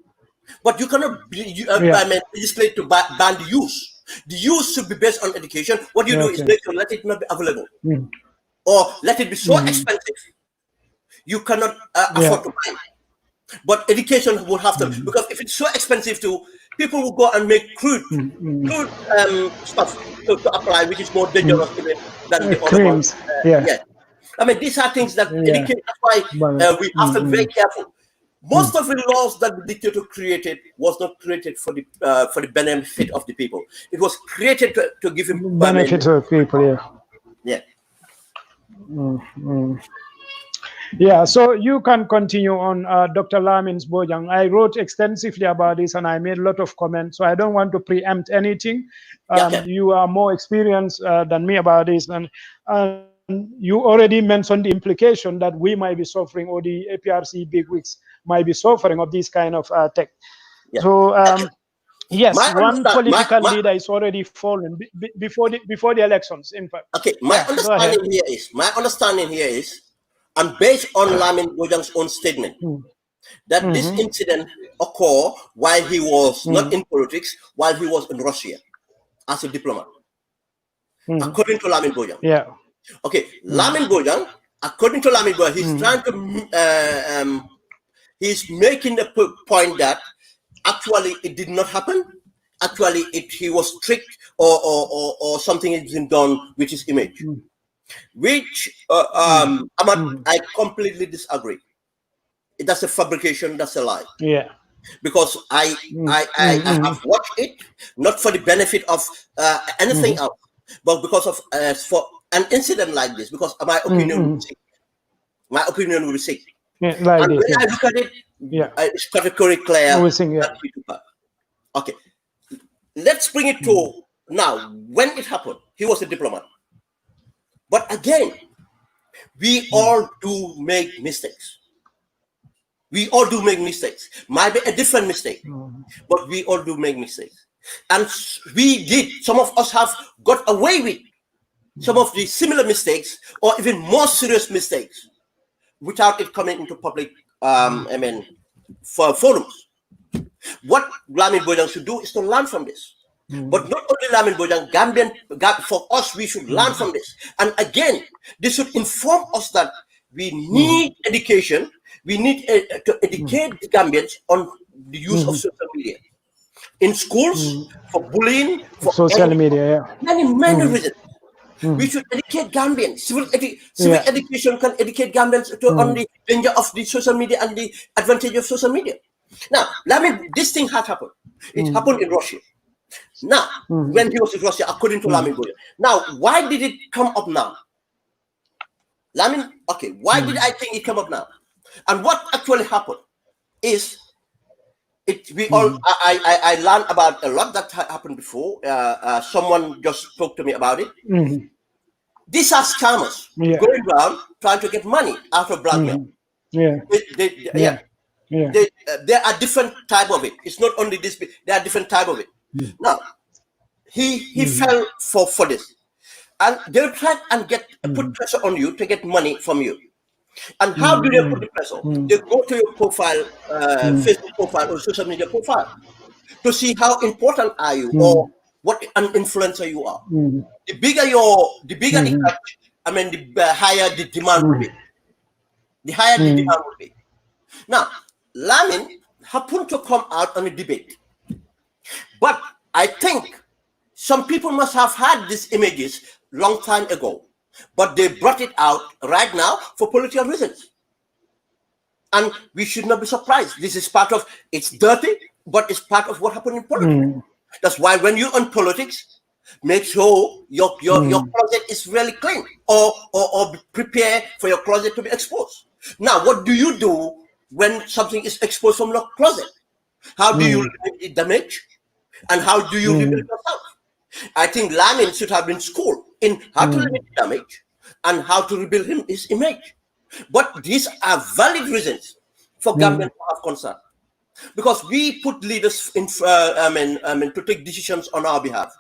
but you cannot legislate to ban the use. The use should be based on education. What you do is make sure let it not be available, or let it be so expensive you cannot afford to buy. But education would have to, because if it's so expensive people will go and make crude stuff to apply, which is more dangerous than the other ones. I mean, these are things that education. That's why we have to be very careful. Most of the laws that the dictator created was not created for the benefit of the people. It was created to give him benefit to people. Yeah, so you can continue on Dr. Lamin's Bojang. I wrote extensively about this and I made a lot of comments, so I don't want to preempt anything. You are more experienced than me about this, and you already mentioned the implication that we might be suffering, or the APRC bigwigs might be suffering of this kind of tech. So yes, one political leader is already fallen before the elections, in fact. Okay, my understanding here is, and based on Lamin Bojang's own statement, that this incident occurred while he was not in politics, while he was in Russia as a diplomat, according to Lamin Bojang. Okay, Lamin Bojang, according to Lamin Bojang, he's trying to, he's making the point that actually it did not happen. Actually, he was tricked, or something has been done with his image. Which Ahmad, I completely disagree. That's a fabrication. That's a lie. Because I have watched it not for the benefit of anything else, but because of for an incident like this. Because my opinion will be sick. My opinion will be sick. And when I look at it, it's categorically clear. Okay, let's bring it to now. When it happened, he was a diplomat. But again, we all do make mistakes. We all do make mistakes. Might be a different mistake, but we all do make mistakes. And we did. Some of us have got away with some of the similar mistakes, or even more serious mistakes, without it coming into public, for forums. What Lamin Bojang should do is to learn from this. But not only Lamin Bojang, Gambian, for us, we should learn from this. And again, this should inform us that we need education. We need to educate the Gambians on the use of social media. In schools, for bullying, for social media, many reasons. We should educate Gambians. Civil education can educate Gambians on the danger of the social media and the advantage of social media. Now, this thing had happened. It happened in Russia. Now, when he was in Russia, according to Lamin Bojang. Now, why did it come up now? Why did I think it come up now? And what actually happened is, I learned about a lot that happened before. Someone just spoke to me about it. These are scammers going around trying to get money out of blackmail. There are different type of it. It's not only this. There are different type of it. Now, he fell for this, and they'll try and put pressure on you to get money from you. And how do they put the pressure? They go to your profile, Facebook profile or social media profile, to see how important are you, or what an influencer you are. The bigger the touch, the higher the demand will be. The higher the demand will be. Now, Lamin happened to come out on a debate. But I think some people must have had these images long time ago, but they brought it out right now for political reasons. And we should not be surprised. This is part of, it's dirty, but it's part of what happened in politics. That's why when you're on politics, Make sure your closet is really clean, or prepare for your closet to be exposed. Now, what do you do when something is exposed from your closet? How do you limit the damage, and how do you rebuild yourself? I think Lamin should have been schooled in how to limit damage and how to rebuild his image. But these are valid reasons for government to have concern, because we put leaders in, to take decisions on our behalf.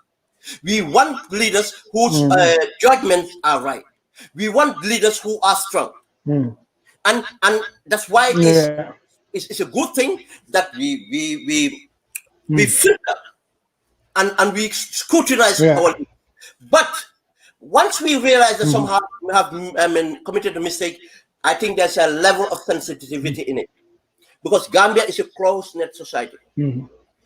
We want leaders whose judgments are right. We want leaders who are strong, and that's why it's a good thing that we filter and we scrutinize our leaders. But once we realize that somehow we have committed a mistake, I think there's a level of sensitivity in it, because Gambia is a close-knit society.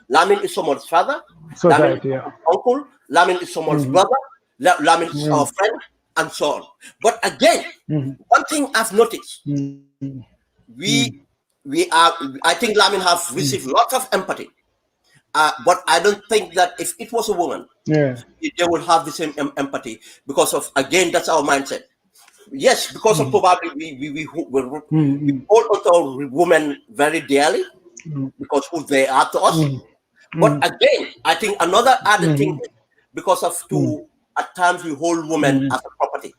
Lamin is someone's father, Lamin is uncle, Lamin is someone's brother, Lamin is our friend, and so on. But again, one thing I've noticed, I think Lamin have received lots of empathy. But I don't think that if it was a woman, they would have the same empathy, because of, again, that's our mindset. Yes, because of probably we hold onto women very dearly because who they are to us. But again, I think another other thing is because of at times we hold women as a property.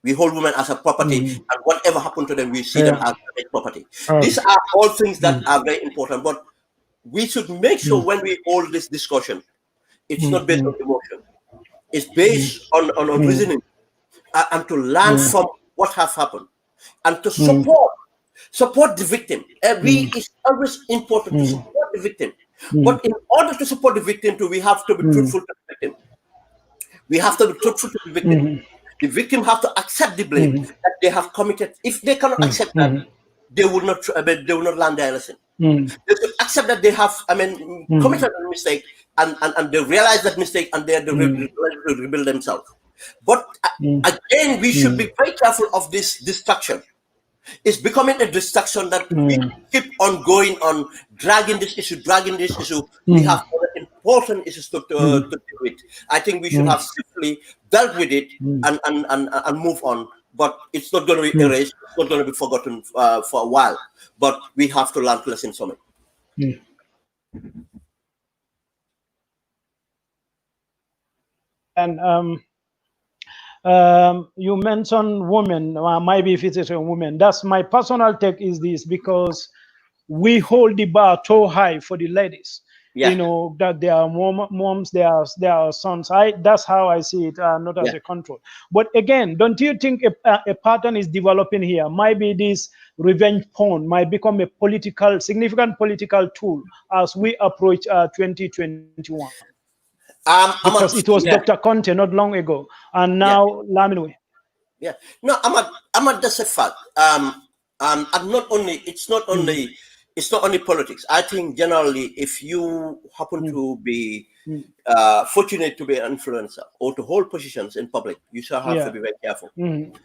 We hold women as a property, and whatever happened to them, we see them as a property. These are all things that are very important, but we should make sure when we hold this discussion, it's not based on emotion. It's based on reasoning, and to learn from what has happened, and to support the victim. It's always important to support the victim. But in order to support the victim too, we have to be truthful to the victim. We have to be truthful to the victim. The victim have to accept the blame that they have committed. If they cannot accept that, they will not learn their lesson. They should accept that they have, committed a mistake, and they realize that mistake, and they are ready to rebuild themselves. But again, we should be very careful of this distraction. It's becoming a distraction that we keep on going on, dragging this issue. We have other important issues to deal with. I think we should have simply dealt with it and move on. But it's not going to be erased. It's not going to be forgotten for a while. But we have to learn lessons from it. And you mentioned women. Maybe if it's a woman, that's my personal take. Is this because we hold the bar too high for the ladies? You know, that they are moms, they are sons. That's how I see it, not as a control. But again, don't you think a pattern is developing here? Maybe this revenge porn might become a significant political tool as we approach 2021. Because it was Dr. Conte not long ago, and now Laminwe. Yeah, no, Ahmad, that's a fact. And it's not only politics. I think generally, if you happen to be fortunate to be an influencer or to hold positions in public, you shall have to be very careful. And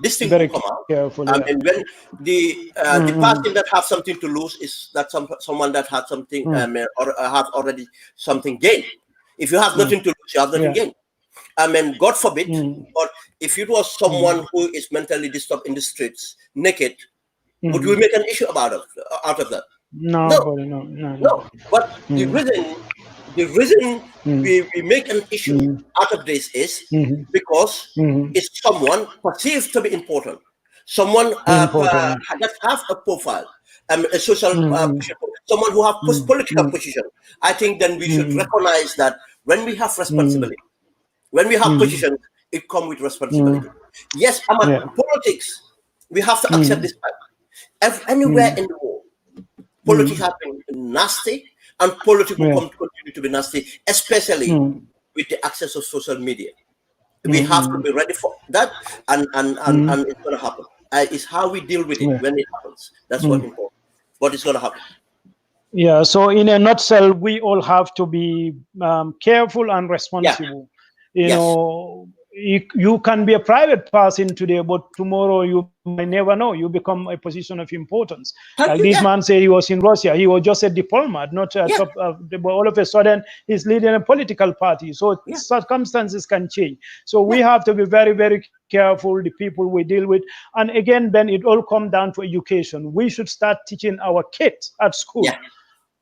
this thing will come out. Careful, when the person that have something to lose is that someone that had something or have already something gained. If you have nothing to lose, you have nothing gained. God forbid, but if it was someone who is mentally disturbed in the streets, naked, would we make an issue out of that? No. But the reason we make an issue out of this is because it's someone perceived to be important, someone that have a profile, a social position, someone who have political position. I think then we should recognize that when we have responsibility, when we have position, it comes with responsibility. Yes, politics, we have to accept this fact. Anywhere in the world, politics have been nasty, and politics will continue to be nasty, especially with the access of social media. We have to be ready for that, and it's going to happen. It's how we deal with it when it happens. That's what's important. But it's going to happen. Yeah, so in a nutshell, we all have to be careful and responsible. You know, you can be a private person today, but tomorrow you might never know. You become a position of importance. Like Thank you. this Yeah. man said, he was in Russia. He was just a diplomat, not a Yeah. top. But all of a sudden, he's leading a political party. So Yeah. circumstances can change. So we Yeah. have to be very, very careful. The people we deal with, and again, Ben, it all comes down to education. We should start teaching our kids at school Yeah.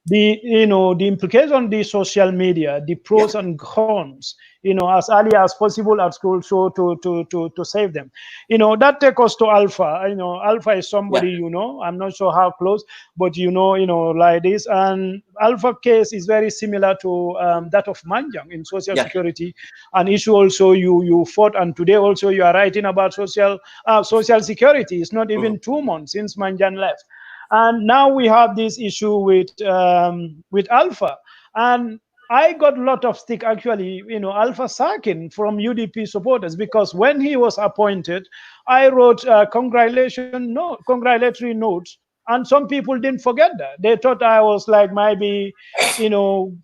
the implication of the social media, the Yeah. pros and cons, as early as possible at school, so to save them. That take us to Alpha. Alpha is Yeah. somebody, I'm not sure how close, but like this. And Alpha case is very similar to that of Manjang in social Yeah. security, an issue also you fought, and today also you are writing about social security. It's not Mhm. even 2 months since Manjang left, and now we have this issue with Alpha. And I got a lot of stick, actually, Alpha Sakin from UDP supporters, because when he was appointed, I wrote congratulatory notes, and some people didn't forget that. They thought I was like, maybe, you know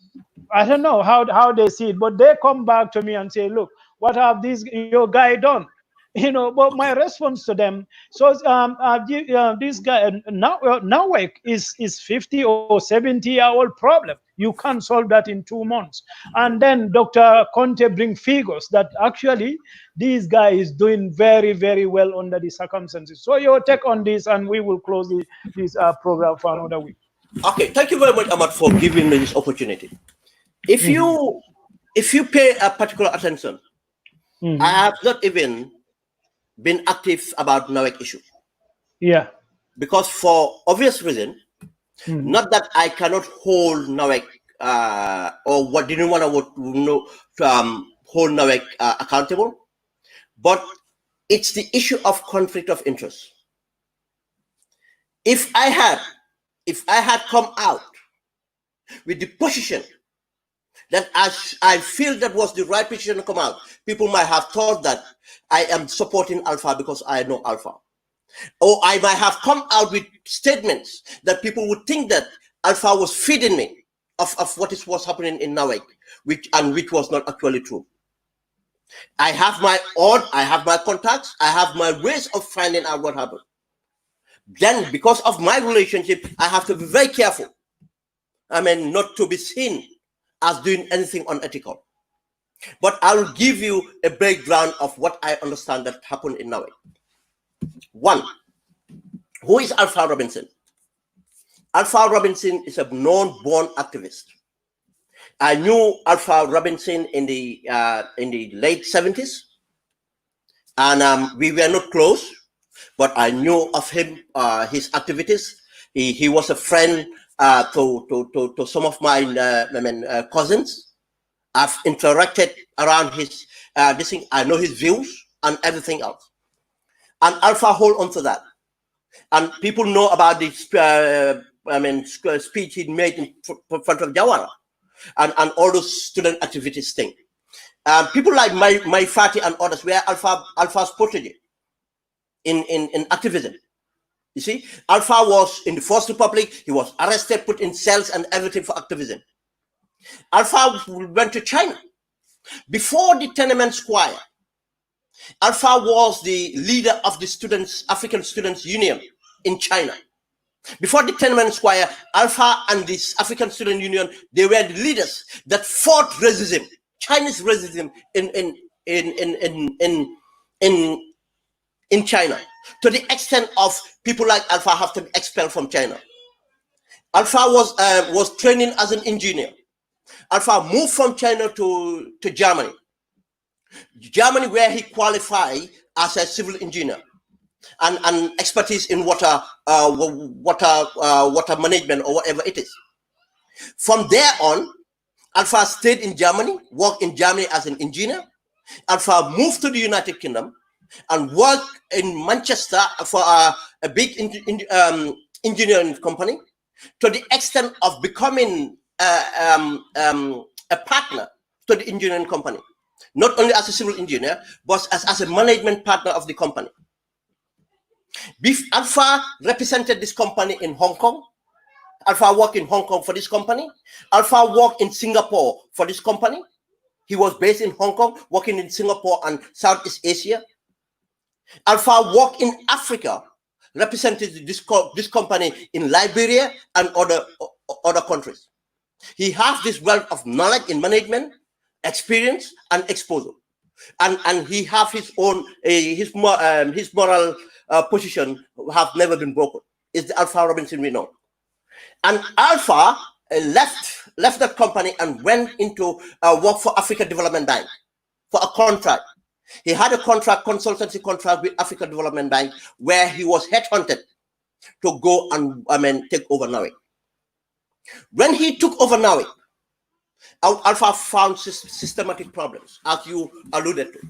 I don't know how they see it, but they come back to me and say, "Look, what have your guy done?" But my Okay. response to them, so this guy now is 50 or 70-year-old problem. You can't solve that in 2 months. And then Dr. Conte bring figures that actually this guy is doing very, very well under the circumstances. So your take on this, and we will close this program for another week. Okay. Thank you very much, Ahmad, for giving me this opportunity. If Hmm. you if you pay a particular attention, I Hmm. have not even been active about NAWEC issue Yeah. because for obvious reason, Hmm. not that I cannot hold NAWEC or what didn't want to know to hold NAWEC accountable, but it's the issue of conflict of interest. If I had come out with the position that I feel that was the right position to come out, people might have thought that I am supporting Alpha because I know Alpha. Or I might have come out with statements that people would think that Alpha was feeding me of what was happening in Nawek, which was not actually true. I have my contacts, I have my ways of finding out what happened. Then, because of my relationship, I have to be very careful. I mean, not to be seen as doing anything unethical. But I will give you a background of what I understand that happened in Nawek. One, who is Alpha Robinson? Alpha Robinson is a known-born activist. I knew Alpha Robinson in the late 70s, and we were not close, but I knew of him, his activities. He was a friend to some of my cousins. I've interacted around his this thing. I know his views and everything else. And Alpha hold on to that. And people know about this speech he made in front of Jawara and all those student activities thing. People like my Fati and others were Alpha's protege in activism. You see, Alpha was in the First Republic. He was arrested, put in cells and everything for activism. Alpha went to China. Before the Tenement Square, Alpha was the leader of the African Students Union in China. Before the Tenement Square, Alpha and this African Student Union, they were the leaders that fought racism, Chinese racism in China, to the extent of people like Alpha have to be expelled from China. Alpha was training as an engineer. Alpha moved from China to Germany. Germany, where he qualified as a civil engineer and expertise in water management or whatever it is. From there on, Alpha stayed in Germany, worked in Germany as an engineer. Alpha moved to the United Kingdom and worked in Manchester for a big engineering company, to the extent of becoming a partner to the engineering company, not only as a civil engineer, but as a management partner of the company. Alpha represented this company in Hong Kong. Alpha worked in Hong Kong for this company. Alpha worked in Singapore for this company. He was based in Hong Kong, working in Singapore and Southeast Asia. Alpha worked in Africa, represented this company in Liberia and other countries. He has this wealth of knowledge in management, experience, and exposure, and he have his own his moral position have never been broken. It's the Alpha Robinson we know. And Alpha left that company and went into work for Africa Development Bank for a contract. He had a consultancy contract with Africa Development Bank, where he was headhunted to go and take over NAWIC. When he took over NAWIC, Alpha found systematic problems, as you alluded to.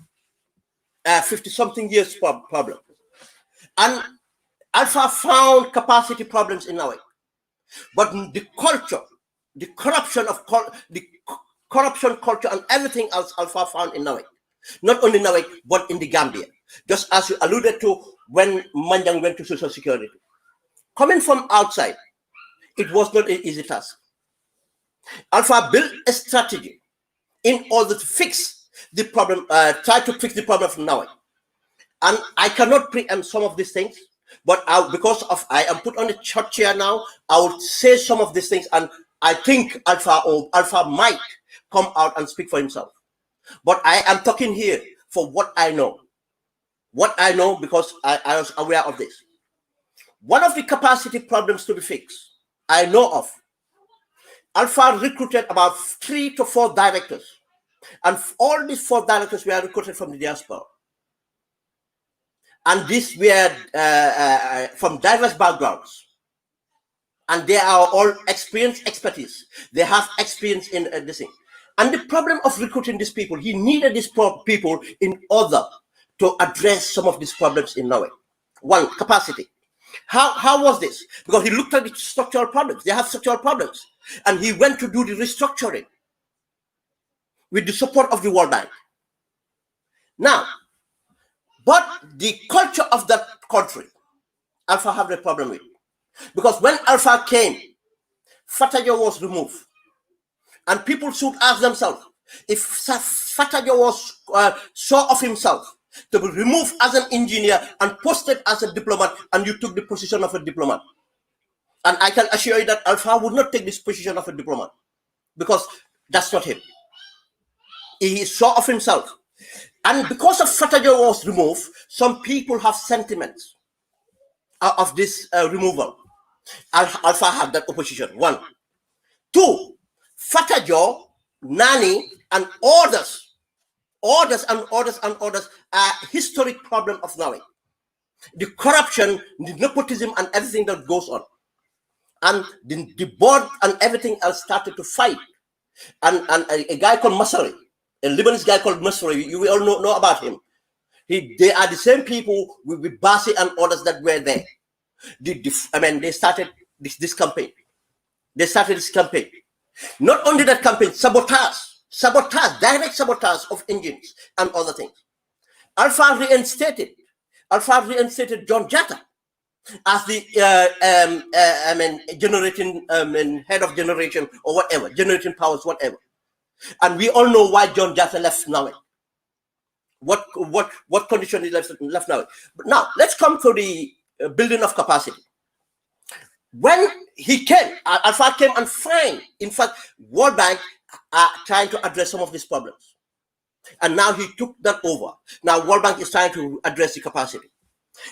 50-something years problem. And Alpha found capacity problems in NAWIC. But the culture, the corruption culture and everything else Alpha found in NAWIC. Not only NAWIC, but in the Gambia. Just as you alluded to when Manjang went to Social Security. Coming from outside, it was not an easy task. Alpha built a strategy in order to fix the problem, try to fix the problem from NAWIC. And I cannot preempt some of these things, but because I am put on the short chair now, I will say some of these things, and I think Alpha might come out and speak for himself. But I am talking here for what I know. What I know because I was aware of this. One of the capacity problems to be fixed, I know of. Alpha recruited about 3 to 4 directors. And all these 4 directors were recruited from the diaspora. And these were from diverse backgrounds. And they are all expertise. They have experience in this thing. And the problem of recruiting these people, he needed these people in order to address some of these problems in Norway. One, capacity. How was this? Because he looked at the structural problems. They have structural problems. And he went to do the restructuring with the support of the World Bank. Now, but the culture of that country, Alpha had a problem with. Because when Alpha came, Fatajo was removed. And people should ask themselves, if Fatajo was sure of himself to be removed as an engineer and posted as a diplomat, and you took the position of a diplomat. And I can assure you that Alpha would not take this position of a diplomat, because that's not him. He is sure of himself. And because of Fatajo was removed, some people have sentiments of this removal. Alpha had that opposition. 1. 2, Fatajo, Nani, and others are historic problem of Norway. The corruption, the nepotism, and everything that goes on. And the board and everything else started to fight. And a guy called Masari, a Lebanese guy called Masari, you all know about him. They are the same people with Basi and others that were there. They started this campaign. They started this campaign. Not only that campaign, direct sabotage of engines and other things. Alpha reinstated John Jatta as the generating head of generation or whatever, generating powers, whatever. And we all know why John Jatta left now. What condition he left now. But now let's come to the building of capacity. When he came, Alpha came and find, in fact, World Bank are trying to address some of these problems. And now he took that over. Now World Bank is trying to address the capacity.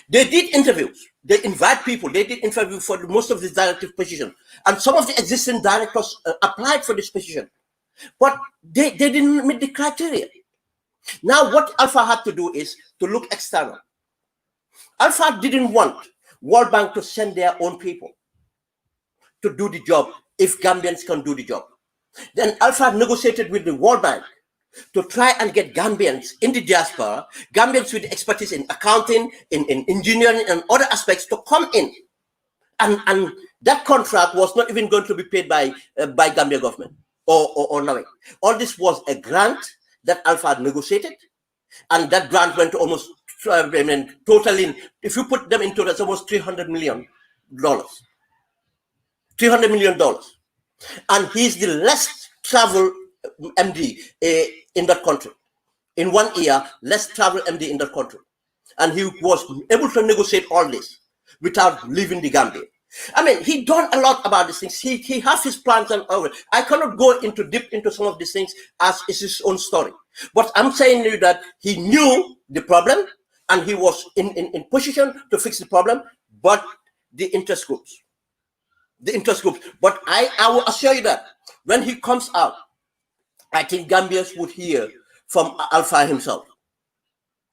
They did interviews. They invite people. They did interview for most of the directive positions. And some of the existing directors applied for this position. But they didn't meet the criteria. Now what Alpha had to do is to look external. Alpha didn't want World Bank to send their own people to do the job if Gambians can do the job. Then Alpha negotiated with the World Bank to try and get Gambians in the diaspora, Gambians with expertise in accounting, in engineering, and other aspects to come in. And that contract was not even going to be paid by Gambia government or NAWIC. All this was a grant that Alpha had negotiated, and that grant went to almost totaling, if you put them into that's almost $300 million. $300 million. And he's the less traveled MD in that country. In 1 year, less travel MD in that country. And he was able to negotiate all this without leaving the Gambia. I mean, he done a lot about these things. He has his plans and all. I cannot go into deep into some of these things as it's his own story. But I'm saying to you that he knew the problem and he was in position to fix the problem, but the interest groups. But I will assure you that when he comes out, I think Gambians would hear from Alpha himself.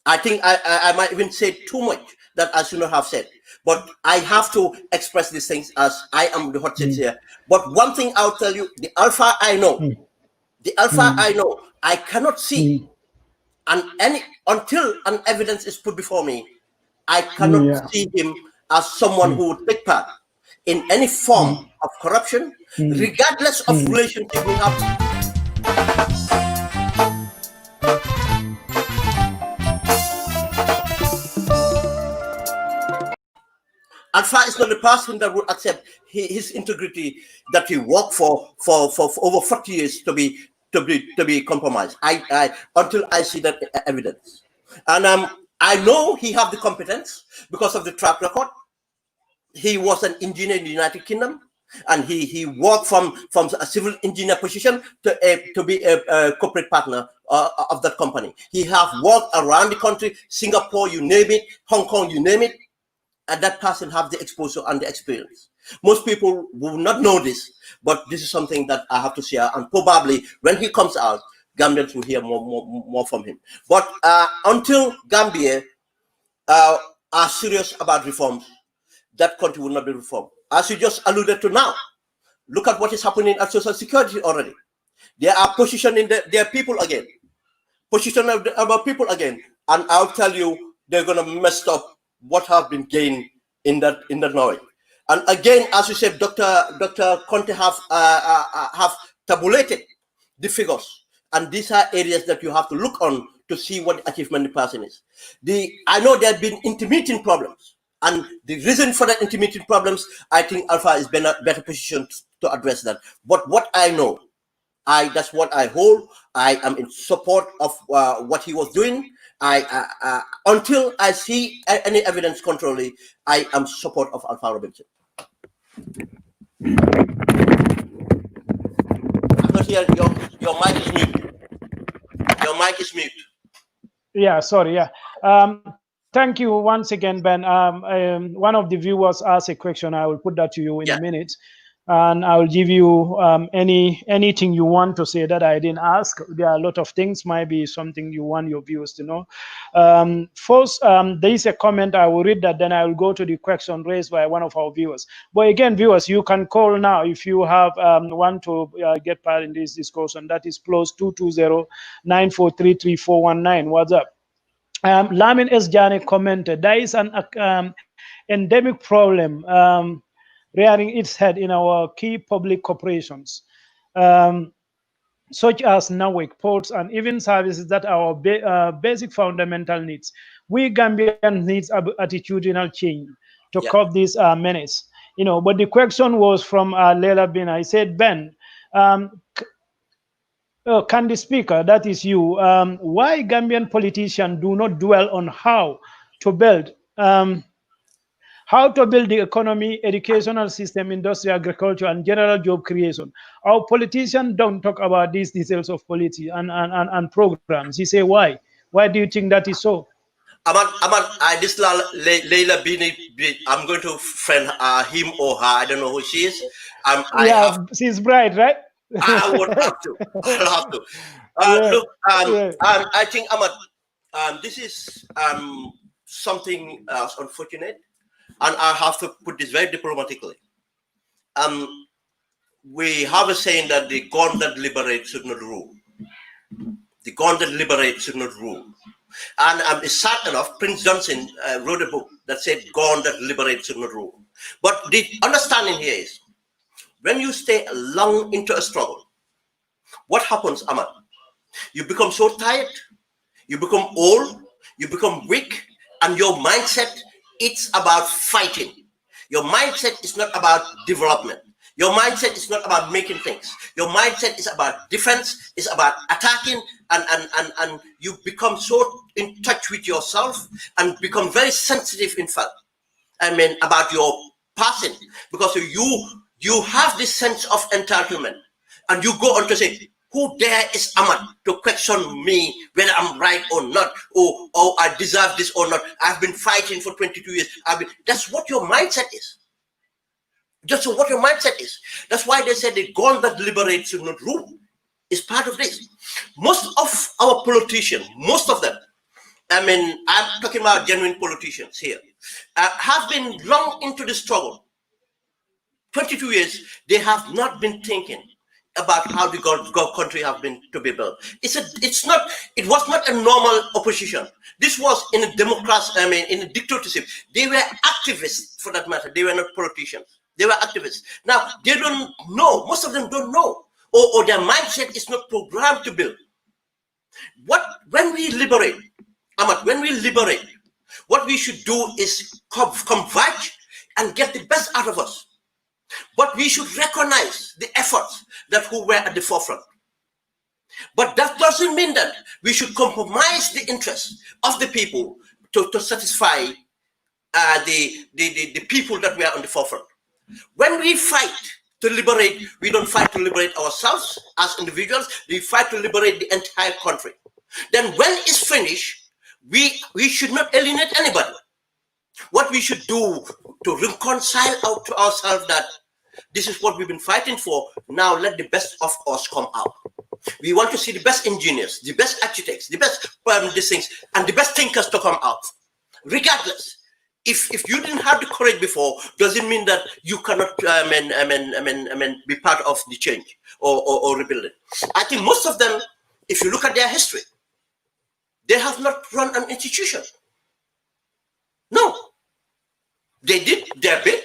I think I might even say too much that I should not have said. But I have to express these things as I am the hot seat here. But one thing I'll tell you, the Alpha I know, I cannot see. And until an evidence is put before me, I cannot see him as someone who would take part in any form of corruption, regardless of relationship we have. Alpha is not the person that would accept his integrity that he worked for over 40 years to be compromised. Until I see that evidence, and I know he have the competence because of the track record. He was an engineer in the United Kingdom, and he worked from a civil engineer position to be a corporate partner of that company. He have worked around the country, Singapore, you name it, Hong Kong, you name it. And that person have the exposure and the experience. Most people will not know this, but this is something that I have to share. And probably when he comes out, Gambians will hear more from him. But until Gambia are serious about reforms, that country will not be reformed. As you just alluded to now, look at what is happening at Social Security already. They are positioning their people again. Position about people again. And I'll tell you, they're going to mess up what have been gained in that knowledge. And again, as you said, Dr. Conte have tabulated the figures, and these are areas that you have to look on to see what the achievement the person is. I know there have been intermittent problems, and the reason for that intermittent problems, I think Alpha is better positioned to address that. But what I know, that's what I hold. I am in support of what he was doing. Until I see any evidence contrary, I am support of Alpha Robinson. I'm not here. Your mic is mute. Your mic is mute. Yeah, sorry. Yeah. Thank you once again, Ben. One of the viewers asked a question. I will put that to you in a minute. And I will give you anything you want to say that I didn't ask. There are a lot of things, maybe something you want your viewers to know. First, there is a comment. I will read that, then I will go to the question raised by one of our viewers. But again, viewers, you can call now if you have want to get part in this discussion. That is +220 9433419. What's up? Lamin S. Jani commented, there is an endemic problem rearing its head in our key public corporations, such as NAWIC, ports, and even services that are our basic fundamental needs. We Gambians need attitudinal change to curb this menace. But the question was from Leila Bin. I said, Ben, can the speaker, that is you, why Gambian politicians do not dwell on how to build the economy, educational system, industry, agriculture, and general job creation? Our politicians don't talk about these details of policy and programs. He say, why? Why do you think that is so? This Leila Bini, I'm going to friend him or her. I don't know who she is. She's bright, right? I would have to. I'll have to. Look, I think Ahmad, this is something unfortunate. And I have to put this very diplomatically. We have a saying that the gun that liberates should not rule. The gun that liberates should not rule. And it's sad enough, Prince Johnson wrote a book that said gun that liberates should not rule. But the understanding here is, when you stay long into a struggle, what happens, Ahmad? You become so tired, you become old, you become weak, and your mindset, it's about fighting. Your mindset is not about development. Your mindset is not about making things. Your mindset is about defense, it's about attacking, and you become so in touch with yourself and become very sensitive, in fact, about your passing, because you have this sense of entitlement, and you go on to say, who there is Ahmad to question me whether I'm right or not, or I deserve this or not? I've been fighting for 22 years. That's what your mindset is. Just what your mindset is. That's why they said the gun that liberates should not rule. Is part of this. Most of our politicians, most of them, I'm talking about genuine politicians here, have been long into the struggle. 22 years, they have not been thinking about how the country have been to be built. It was not a normal opposition. This was in a democracy, in a dictatorship. They were activists, for that matter. They were not politicians. They were activists. Now, they don't know. Most of them don't know. Or their mindset is not programmed to build. When we liberate, Ahmad, what we should do is converge and get the best out of us. But we should recognize the efforts that who were at the forefront. But that doesn't mean that we should compromise the interests of the people to satisfy the people that were on the forefront. When we fight to liberate, we don't fight to liberate ourselves as individuals, we fight to liberate the entire country. Then when it's finished, we should not alienate anybody. What we should do to reconcile out to ourselves that this is what we've been fighting for, now let the best of us come out. We want to see the best engineers, the best architects, the best these things, and the best thinkers to come out. Regardless, if you didn't have the courage before, doesn't mean that you cannot be part of the change or rebuild it. I think most of them, if you look at their history, they have not run an institution. No. They did their bit.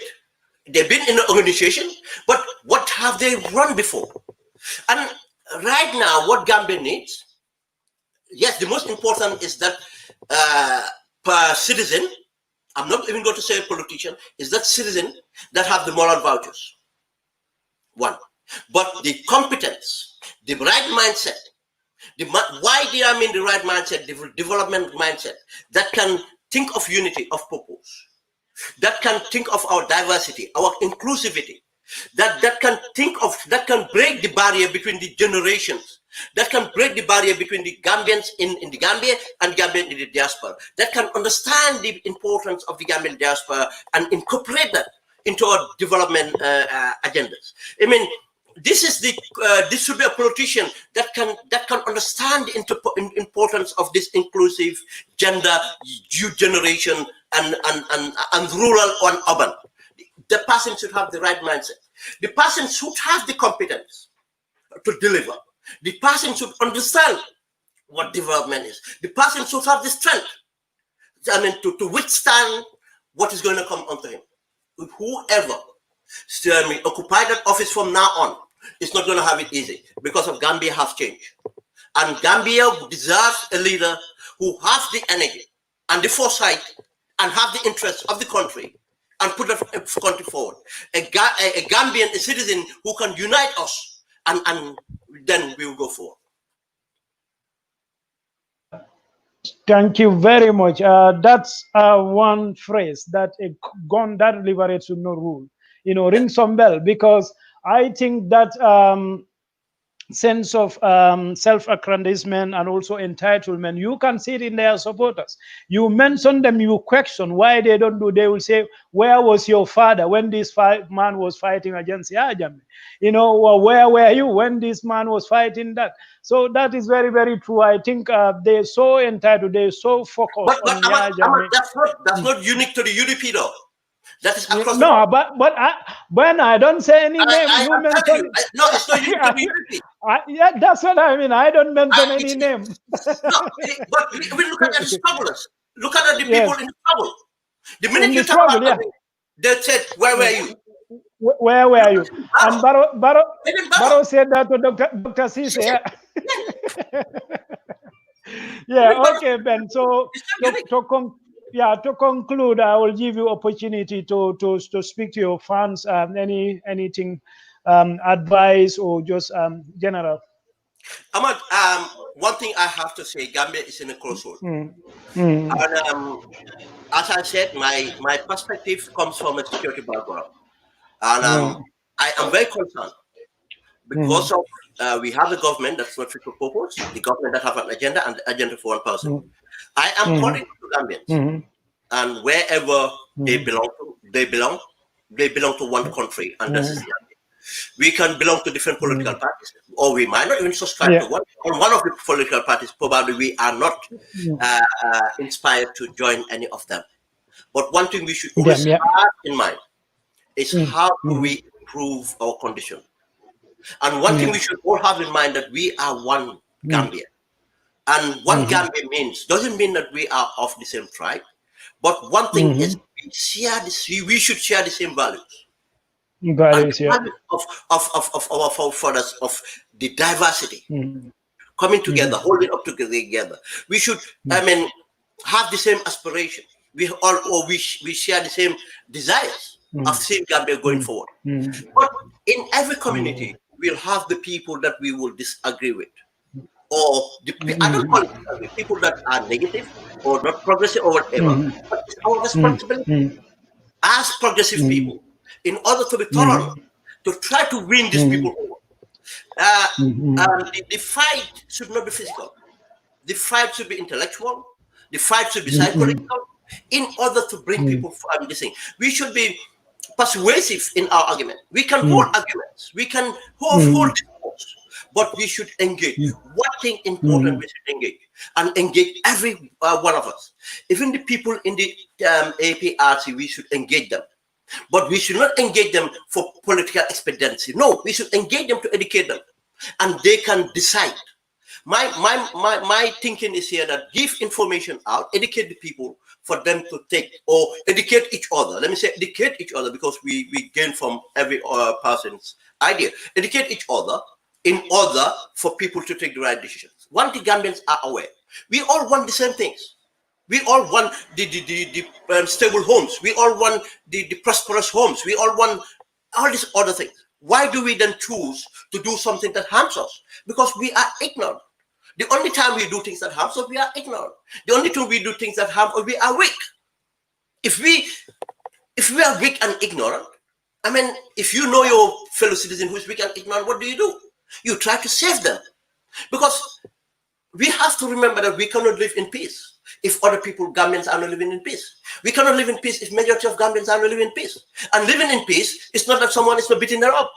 They've been in an organization, but what have they run before? And right now, what Gambia needs, yes, the most important is that per citizen, I'm not even going to say politician, is that citizen that have the moral vouchers. One. But the competence, the right mindset, why they are in the right mindset, the development mindset, that can think of unity of purpose, that can think of our diversity, our inclusivity, that can break the barrier between the generations, that can break the barrier between the Gambians in the Gambia and Gambians in the diaspora, that can understand the importance of the Gambian diaspora and incorporate that into our development agendas. This should be a politician that can understand the importance of this inclusive gender, youth generation, and rural and urban. The person should have the right mindset. The person should have the competence to deliver. The person should understand what development is. The person should have the strength, to withstand what is going to come onto him. Whoever occupy that office from now on is not going to have it easy, because of Gambia has changed. And Gambia deserves a leader who has the energy and the foresight and have the interests of the country and put the country forward. A Gambian, a citizen who can unite us, and then we will go forward. Thank you very much. That's one phrase, that a gun that liberates should not rule. Ring some bell, because I think that sense of self-aggrandizement and also entitlement, you can see it in their supporters. You mention them, you question why they don't do. They will say, where was your father when this man was fighting against Yajame? Where were you when this man was fighting that? So that is very, very true. I think they're so entitled, they're so focused on Yajame. That's not unique to the UDP though. That is across no, but I don't say any name. You mention no, it's not unique to the UDP. Yeah, that's what I mean. I don't mention any name. No, but we look at the strugglers. Look at the people in trouble. The minute you talk about them, they said, "Where were you? Where were you?" And Barrow said that to Dr. Cisse. Yeah. Okay, Ben. So to conclude, I will give you opportunity to speak to your fans. Anything advice or just general? Ahmad, one thing I have to say, Gambia is in a crossroad. And as I said, my perspective comes from a security background. And I am very concerned because of we have a government that's not fit for purpose, the government that have an agenda and the agenda for one person. I am calling to Gambians, and wherever they belong to, they belong to one country, and this is Gambia. We can belong to different political parties, or we might not even subscribe to one of the political parties. Probably we are not inspired to join any of them. But one thing we should always have in mind is how do we improve our condition. And one thing we should all have in mind that we are one Gambia. And one Gambia doesn't mean that we are of the same tribe. But one thing is we should share the same values. Values, and the of our forefathers, of the diversity coming together, holding up together. We should, have the same aspiration. We share the same desires of seeing Gambia going forward. But in every community, we'll have the people that we will disagree with, or I don't call it people that are negative or not progressive or whatever. But it's our responsibility as progressive people, in order to be thorough, to try to win these people over. The fight should not be physical. The fight should be intellectual. The fight should be psychological. In order to bring people from this thing, we should be persuasive in our argument. We can hold arguments. We can hold discourse, but we should engage. One thing important, we should engage, and engage every one of us. Even the people in the APRC, we should engage them. But we should not engage them for political expediency. No, we should engage them to educate them, and they can decide. My thinking is here that give information out, educate the people for them to take, or educate each other. Let me say educate each other, because we gain from every person's idea. Educate each other in order for people to take the right decisions. One thing Gambians are aware, we all want the same things. We all want the stable homes. We all want the prosperous homes. We all want all these other things. Why do we then choose to do something that harms us? Because we are ignorant. The only time we do things that harm us, we are ignorant. The only time we do things that harm us, we are weak. If we are weak and ignorant, if you know your fellow citizen who is weak and ignorant, what do? You try to save them. Because we have to remember that we cannot live in peace if other people, Gambians, are not living in peace. We cannot live in peace if majority of Gambians are not living in peace. And living in peace is not that someone is not beating them up.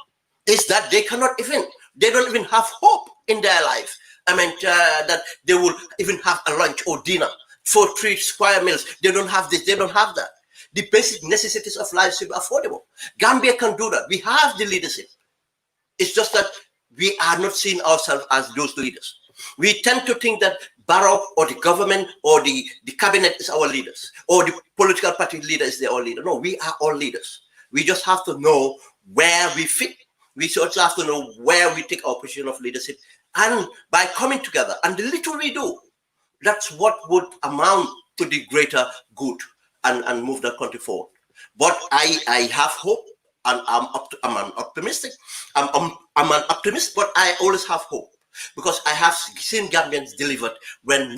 It's that they don't even have hope in their life. That they will even have a lunch or dinner for 3 square meals. They don't have this, they don't have that. The basic necessities of life should be affordable. Gambia can do that. We have the leadership. It's just that we are not seeing ourselves as those leaders. We tend to think that Barrow or the government or the cabinet is our leaders, or the political party leader is their leader. No, we are all leaders. We just have to know where we fit. We also have to know where we take our position of leadership. And by coming together, and the little we do, that's what would amount to the greater good and move the country forward. But I have hope, and I'm an optimistic. I'm an optimist, but I always have hope, because I have seen Gambians delivered when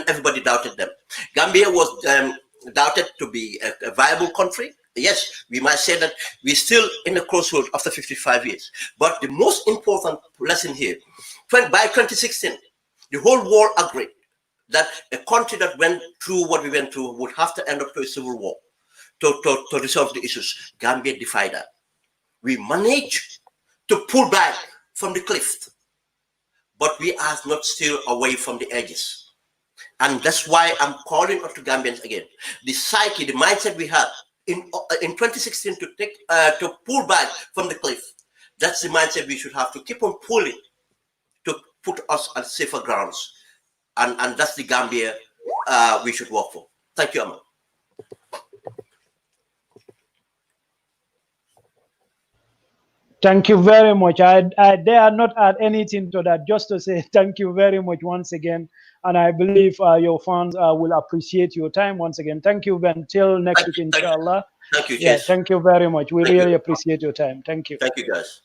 everybody doubted them. Gambia was doubted to be a viable country. Yes, we might say that we're still in the crossroads after 55 years. But the most important lesson here, by 2016, the whole world agreed that a country that went through what we went through would have to end up to a civil war to resolve the issues. Gambia defied that. We managed to pull back from the cliff, but we are not still away from the edges. And that's why I'm calling up to Gambians again. The psyche, the mindset we had in 2016 to pull back from the cliff, that's the mindset we should have, to keep on pulling to put us on safer grounds. And that's the Gambia we should work for. Thank you, Ahmed. Thank you very much. I dare not add anything to that, just to say thank you very much once again. And I believe your fans will appreciate your time once again. Thank you, Ben. Till next week, inshallah. Thank you, yeah, thank you very much. We really appreciate your time. Thank you. Thank you, guys.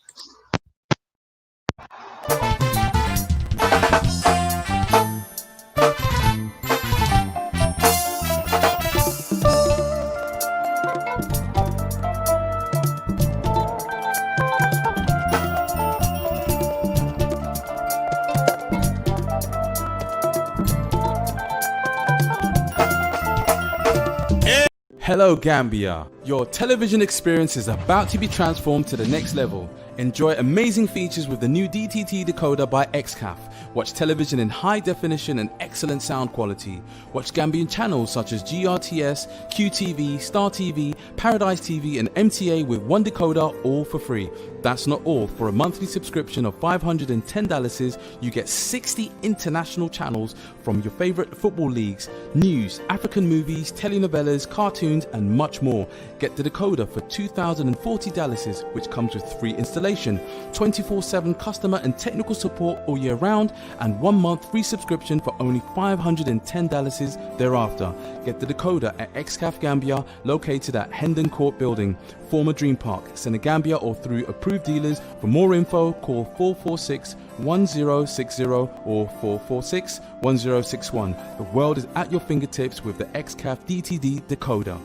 Hello Gambia, your television experience is about to be transformed to the next level. Enjoy amazing features with the new DTT decoder by XCAF. Watch television in high definition and excellent sound quality. Watch Gambian channels such as GRTS, QTV, Star TV, Paradise TV and MTA with one decoder, all for free. That's not all. For a monthly subscription of $510, you get 60 international channels from your favorite football leagues, news, African movies, telenovelas, cartoons and much more. Get the decoder for $2,040, which comes with free installation, 24/7 customer and technical support all year round, and 1 month free subscription for only $510 thereafter. Get the decoder at XCAF Gambia, located at Hendon Court Building, former Dream Park, Senegambia, or through approved dealers. For more info, call 446-1060 or 446-1061. The world is at your fingertips with the XCAF DTD decoder.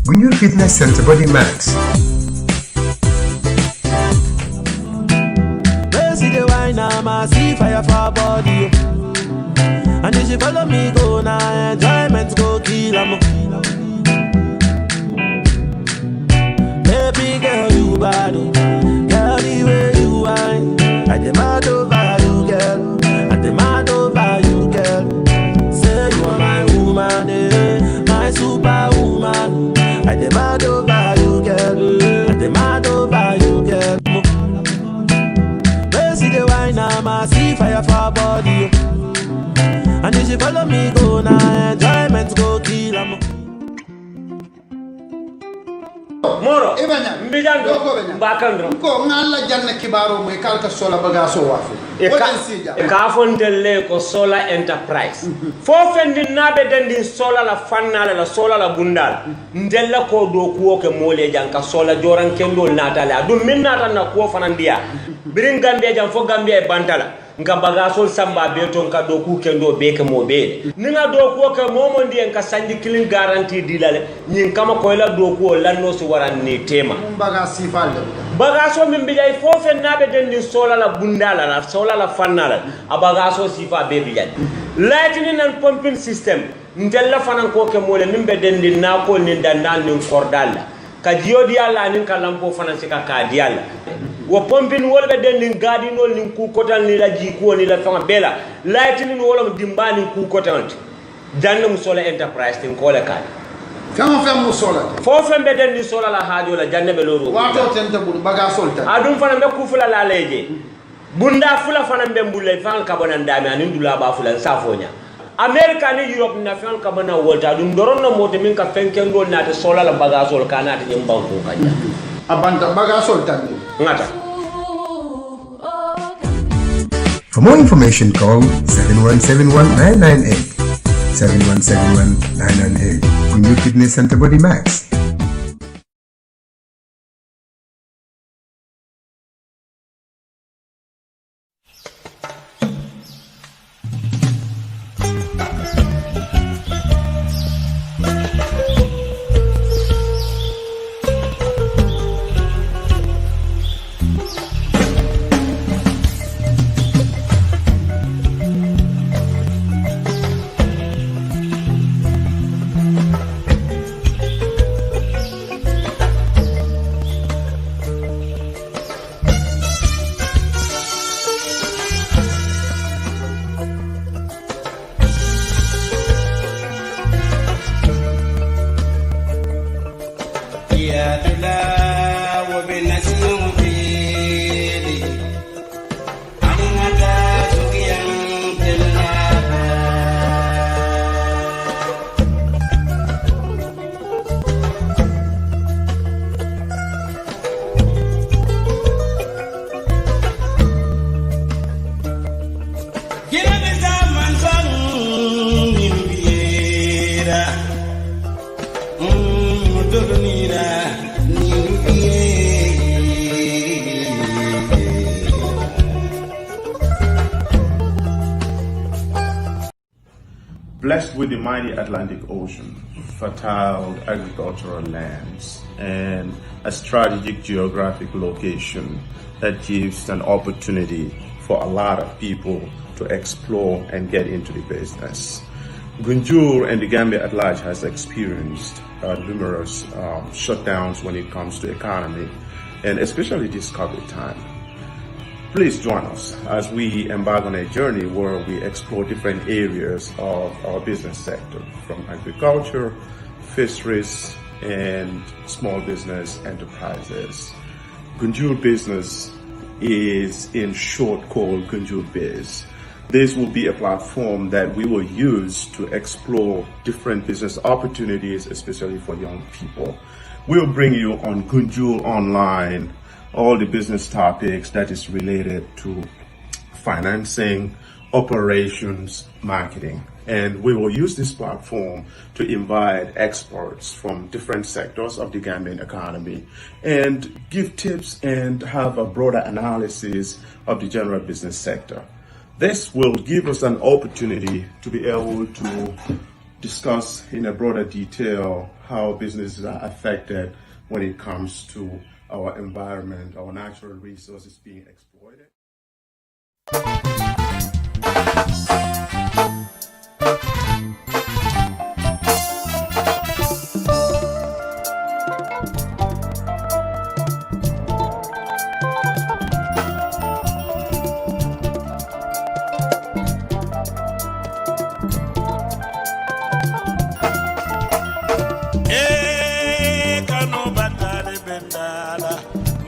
When your fitness center Body Max. Fire for body, and if you follow me go now, enjoyment go kill 'em. Baby girl, you bad, girl, the way you whine, I demand over you, girl, I demand over you, girl. Say you are my woman, my superwoman, I demand over you, girl, I demand over you, girl. I see fire for body, and if you follow me go now, enjoyment go kill 'em. Moro mbijando bakandro ko ngalla janna kibaro moy kalka sola bagaso wafu e ka fondelle ko sola enterprise fo fendi nabe dendi sola la fannala la sola la bundal ndella ko do kuwo ke mole janka sola joran kendo natale adum min nata na ko fanandiya birin Gambia jam fo Gambia e bantala nga bagasol samba beton ka do ku kendo be ke mo be ni nga do ko ke momo ndi en ka sandi kilin garantie dilale nyin kama ko la do ko lanno so waran ni tema bagasi falde bagaso min bijay fofe nabe dendi sola la bundala la sola la fannala a bagaso sifa be bijay lightning and pumping system ndella fanan ko ke mole min be dendi na ko ni dandal ni kordalla ka diodi alla nin ka lampo fanan sika ka dialla wo pumping wolbe dendi gadinol ni ku kotal ni la ji ko ni la fanga bela lightning wala dimbani ku kotal jangam sola enterprise tin ko la ka fem sola fofe be dendi sola la hajo la janne be loro wato tente bul bagasol tan adum fana be ku fula la leje bunda fula fana be mbulle fan ka bonan dami anin dula ba fula safonya America ni Europe na fan ka bana wolta dum doron no mote min ka fenken do na te sola la bagasol kana te nyam banko kanya abanta bagasol tan ngata. For more information, call 7171998. 7171998. From your fitness center Body Max. Blessed with the mighty Atlantic Ocean, fertile agricultural lands, and a strategic geographic location that gives an opportunity for a lot of people to explore and get into the business. Gunjur and the Gambia at large has experienced numerous shutdowns when it comes to economy, and especially this COVID time. Please join us as we embark on a journey where we explore different areas of our business sector, from agriculture, fisheries, and small business enterprises. Gunjur Business is in short called Gunjur Biz. This will be a platform that we will use to explore different business opportunities, especially for young people. We'll bring you on Gunjur Online all the business topics that is related to financing, operations, marketing. And we will use this platform to invite experts from different sectors of the Gambian economy and give tips and have a broader analysis of the general business sector. This will give us an opportunity to be able to discuss in a broader detail how businesses are affected when it comes to our environment, our natural resources being exploited.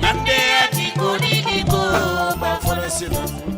Ati go di go, ba for the